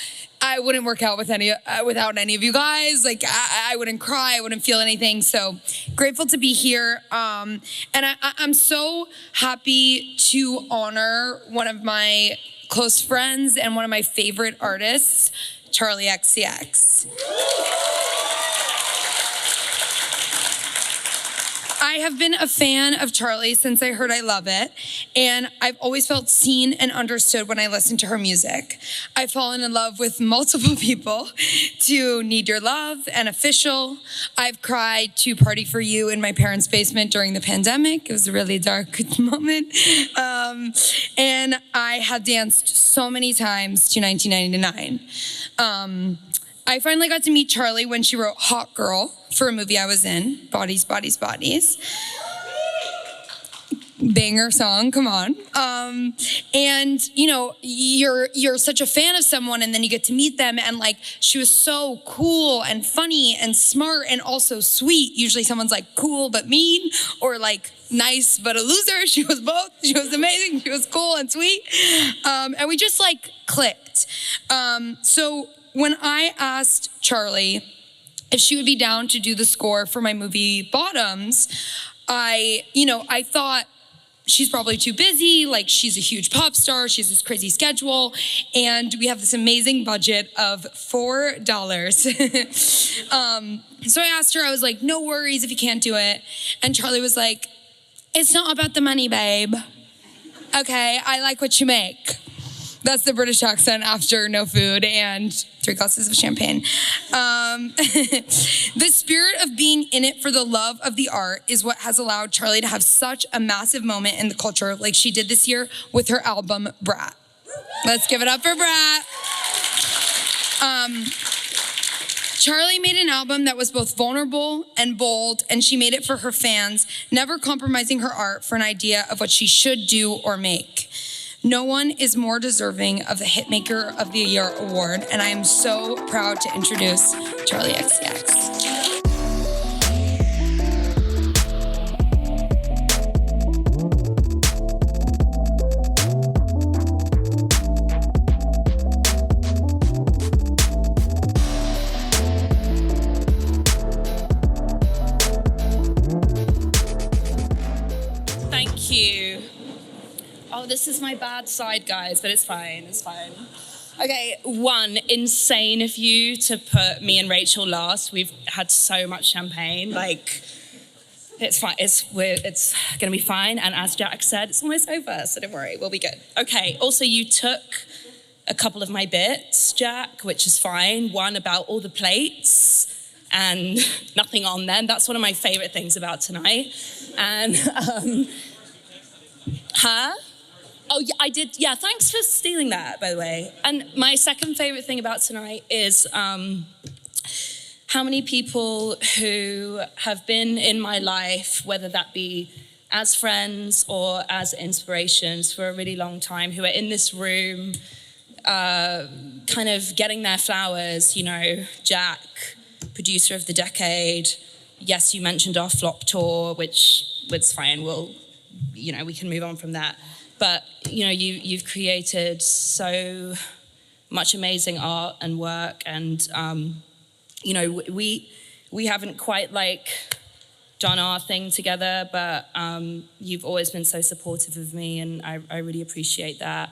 I wouldn't work out without any of you guys. Like I wouldn't cry, I wouldn't feel anything. So grateful to be here. And I'm so happy to honor one of my close friends and one of my favorite artists, Charli XCX. I have been a fan of Charli since I heard I Love It, and I've always felt seen and understood when I listen to her music. I've fallen in love with multiple people, to Need Your Love and Official. I've cried to Party For You in my parents' basement during the pandemic. It was a really dark moment. And I have danced so many times to 1999. I finally got to meet Charli when she wrote Hot Girl for a movie I was in, Bodies, Bodies, Bodies. Banger song, come on. And you know, you're such a fan of someone and then you get to meet them and like, she was so cool and funny and smart and also sweet. Usually someone's like cool but mean or like nice but a loser. She was both. She was amazing. She was cool and sweet. And we just like clicked. So when I asked Charli if she would be down to do the score for my movie Bottoms, I thought she's probably too busy, like she's a huge pop star, she has this crazy schedule, and we have this amazing budget of $4. So I asked her, I was like, no worries if you can't do it. And Charli was like, it's not about the money, babe. Okay, I like what you make. That's the British accent after no food and 3 glasses of champagne. The spirit of being in it for the love of the art is what has allowed Charli to have such a massive moment in the culture like she did this year with her album, Brat. Let's give it up for Brat. Charli made an album that was both vulnerable and bold, and she made it for her fans, never compromising her art for an idea of what she should do or make. No one is more deserving of the Hitmaker of the Year award, and I am so proud to introduce Charli XCX.
Thank you. Oh, this is my bad side, guys, but it's fine, it's fine. Okay, one, insane of you to put me and Rachel last. We've had so much champagne, like, it's fine, it's gonna be fine. And as Jack said, it's almost over, so don't worry, we'll be good. Okay, also you took a couple of my bits, Jack, which is fine. One about all the plates and nothing on them. That's one of my favorite things about tonight. And, Oh, yeah, I did. Yeah, thanks for stealing that, by the way. And my second favorite thing about tonight is how many people who have been in my life, whether that be as friends or as inspirations for a really long time, who are in this room, kind of getting their flowers. You know, Jack, producer of the decade. Yes, you mentioned our flop tour, which was fine. We can move on from that. But, you know, you've created so much amazing art and work, and, you know, we haven't quite, like, done our thing together, but you've always been so supportive of me, and I really appreciate that.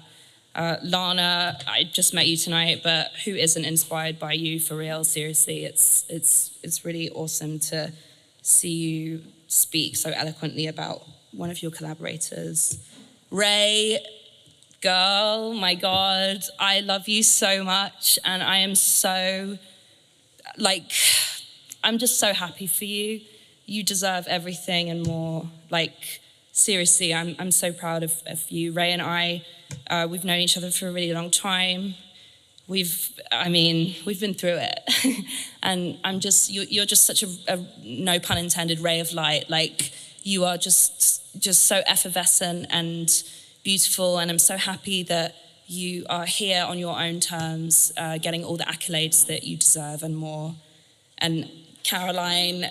Lana, I just met you tonight, but who isn't inspired by you, for real? Seriously, it's really awesome to see you speak so eloquently about one of your collaborators. Ray, girl, my God, I love you so much, and I am so, like, I'm just so happy for you. You deserve everything and more. Like, seriously, I'm so proud of you. Ray and I, we've known each other for a really long time. We've been through it. And you're just such a, no pun intended, ray of light. Like, you are just so effervescent and beautiful, and I'm so happy that you are here on your own terms, getting all the accolades that you deserve and more. And Caroline,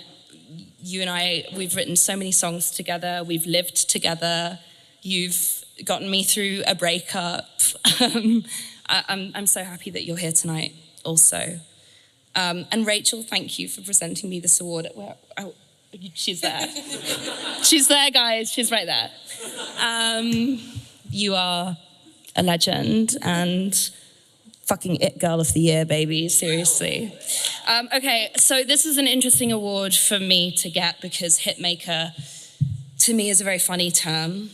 you and I, we've written so many songs together, we've lived together, you've gotten me through a breakup. I'm so happy that you're here tonight.
also. And Rachel, thank you for presenting me this award. She's there. She's there, guys. She's right there. You are a legend and fucking it girl of the year, baby. Seriously. Okay, so this is an interesting award for me to get because Hitmaker, to me, is a very funny term.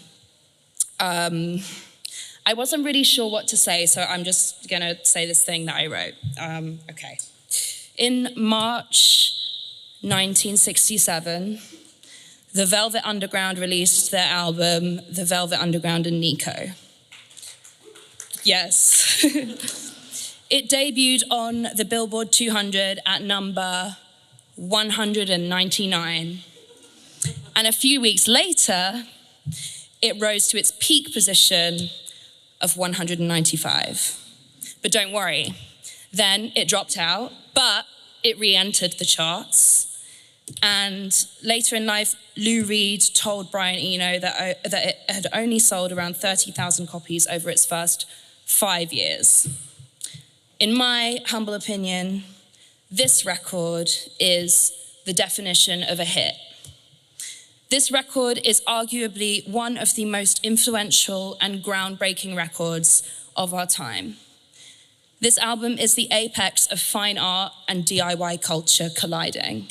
I wasn't really sure what to say, so I'm just gonna say this thing that I wrote. Okay. In March 1967, the Velvet Underground released their album, The Velvet Underground and Nico. Yes. It debuted on the Billboard 200 at number 199. And a few weeks later, it rose to its peak position of 195. But don't worry, then it dropped out, but it re-entered the charts. And later in life, Lou Reed told Brian Eno that it had only sold around 30,000 copies over its first 5 years. In my humble opinion, this record is the definition of a hit. This record is arguably one of the most influential and groundbreaking records of our time. This album is the apex of fine art and DIY culture colliding.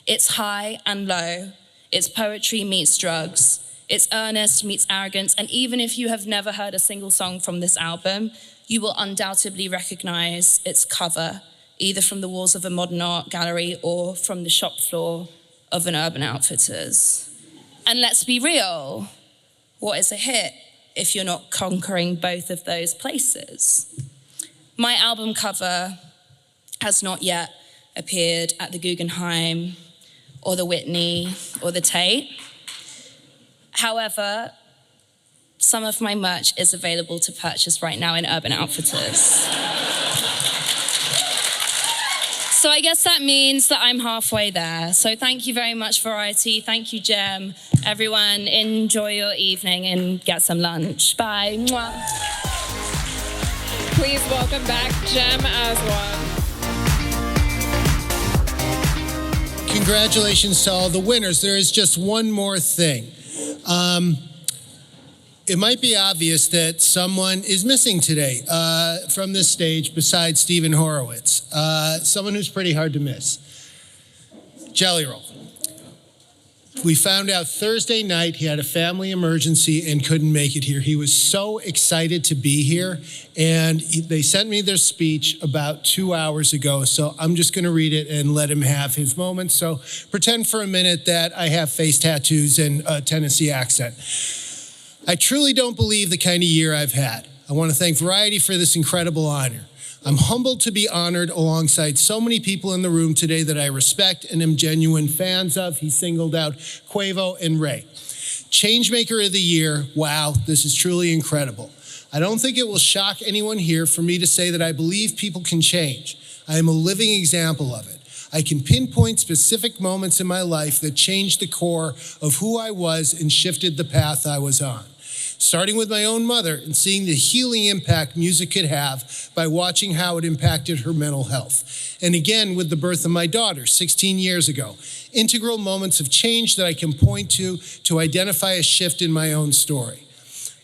It's high and low, it's poetry meets drugs, it's earnest meets arrogance, and even if you have never heard a single song from this album, you will undoubtedly recognize its cover, either from the walls of a modern art gallery or from the shop floor of an Urban Outfitters. And let's be real, what is a hit if you're not conquering both of those places? My album cover has not yet appeared at the Guggenheim or the Whitney or the Tate. However, some of my merch is available to purchase right now in Urban Outfitters. So I guess that means that I'm halfway there. So thank you very much, Variety. Thank you, Jem. Everyone, enjoy your evening and get some lunch. Bye. Mwah.
Please welcome back Jem Aswad.
Congratulations to all the winners. There is just one more thing. It might be obvious that someone is missing today from this stage besides Stephen Horowitz, someone who's pretty hard to miss. Jelly Roll. We found out Thursday night he had a family emergency and couldn't make it here. He was so excited to be here, and they sent me their speech about 2 hours ago, so I'm just gonna read it and let him have his moment. So pretend for a minute that I have face tattoos and a Tennessee accent. I truly don't believe the kind of year I've had. I want to thank Variety for this incredible honor. I'm humbled to be honored alongside so many people in the room today that I respect and am genuine fans of. He singled out Quavo and Ray. Changemaker of the Year, wow, this is truly incredible. I don't think it will shock anyone here for me to say that I believe people can change. I am a living example of it. I can pinpoint specific moments in my life that changed the core of who I was and shifted the path I was on. Starting with my own mother and seeing the healing impact music could have by watching how it impacted her mental health. And again, with the birth of my daughter 16 years ago. Integral moments of change that I can point to identify a shift in my own story.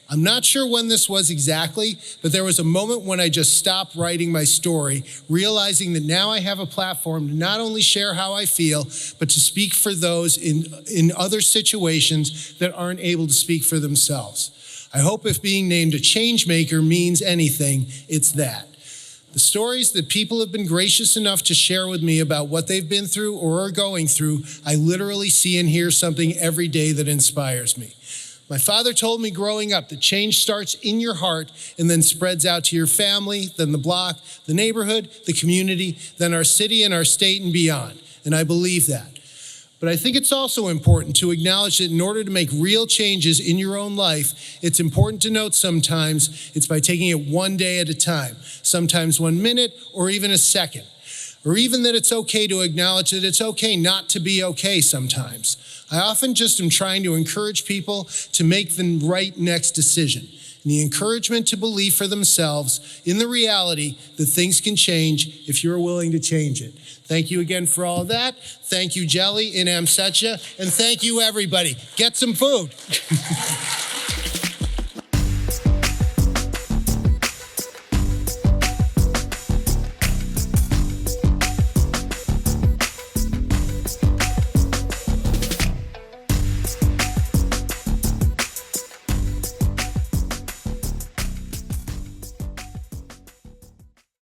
I'm not sure when this was exactly, but there was a moment when I just stopped writing my story, realizing that now I have a platform to not only share how I feel, but to speak for those in other situations that aren't able to speak for themselves. I hope if being named a changemaker means anything, it's that. The stories that people have been gracious enough to share with me about what they've been through or are going through, I literally see and hear something every day that inspires me. My father told me growing up that change starts in your heart and then spreads out to your family, then the block, the neighborhood, the community, then our city and our state and beyond. And I believe that. But I think it's also important to acknowledge that in order to make real changes in your own life, it's important to note sometimes it's by taking it one day at a time, sometimes 1 minute or even a second. Or even that it's okay to acknowledge that it's okay not to be okay sometimes. I often just am trying to encourage people to make the right next decision. And the encouragement to believe for themselves in the reality that things can change if you're willing to change it. Thank you again for all of that. Thank you, Jelly, in Amsecha. And thank you, everybody. Get some food.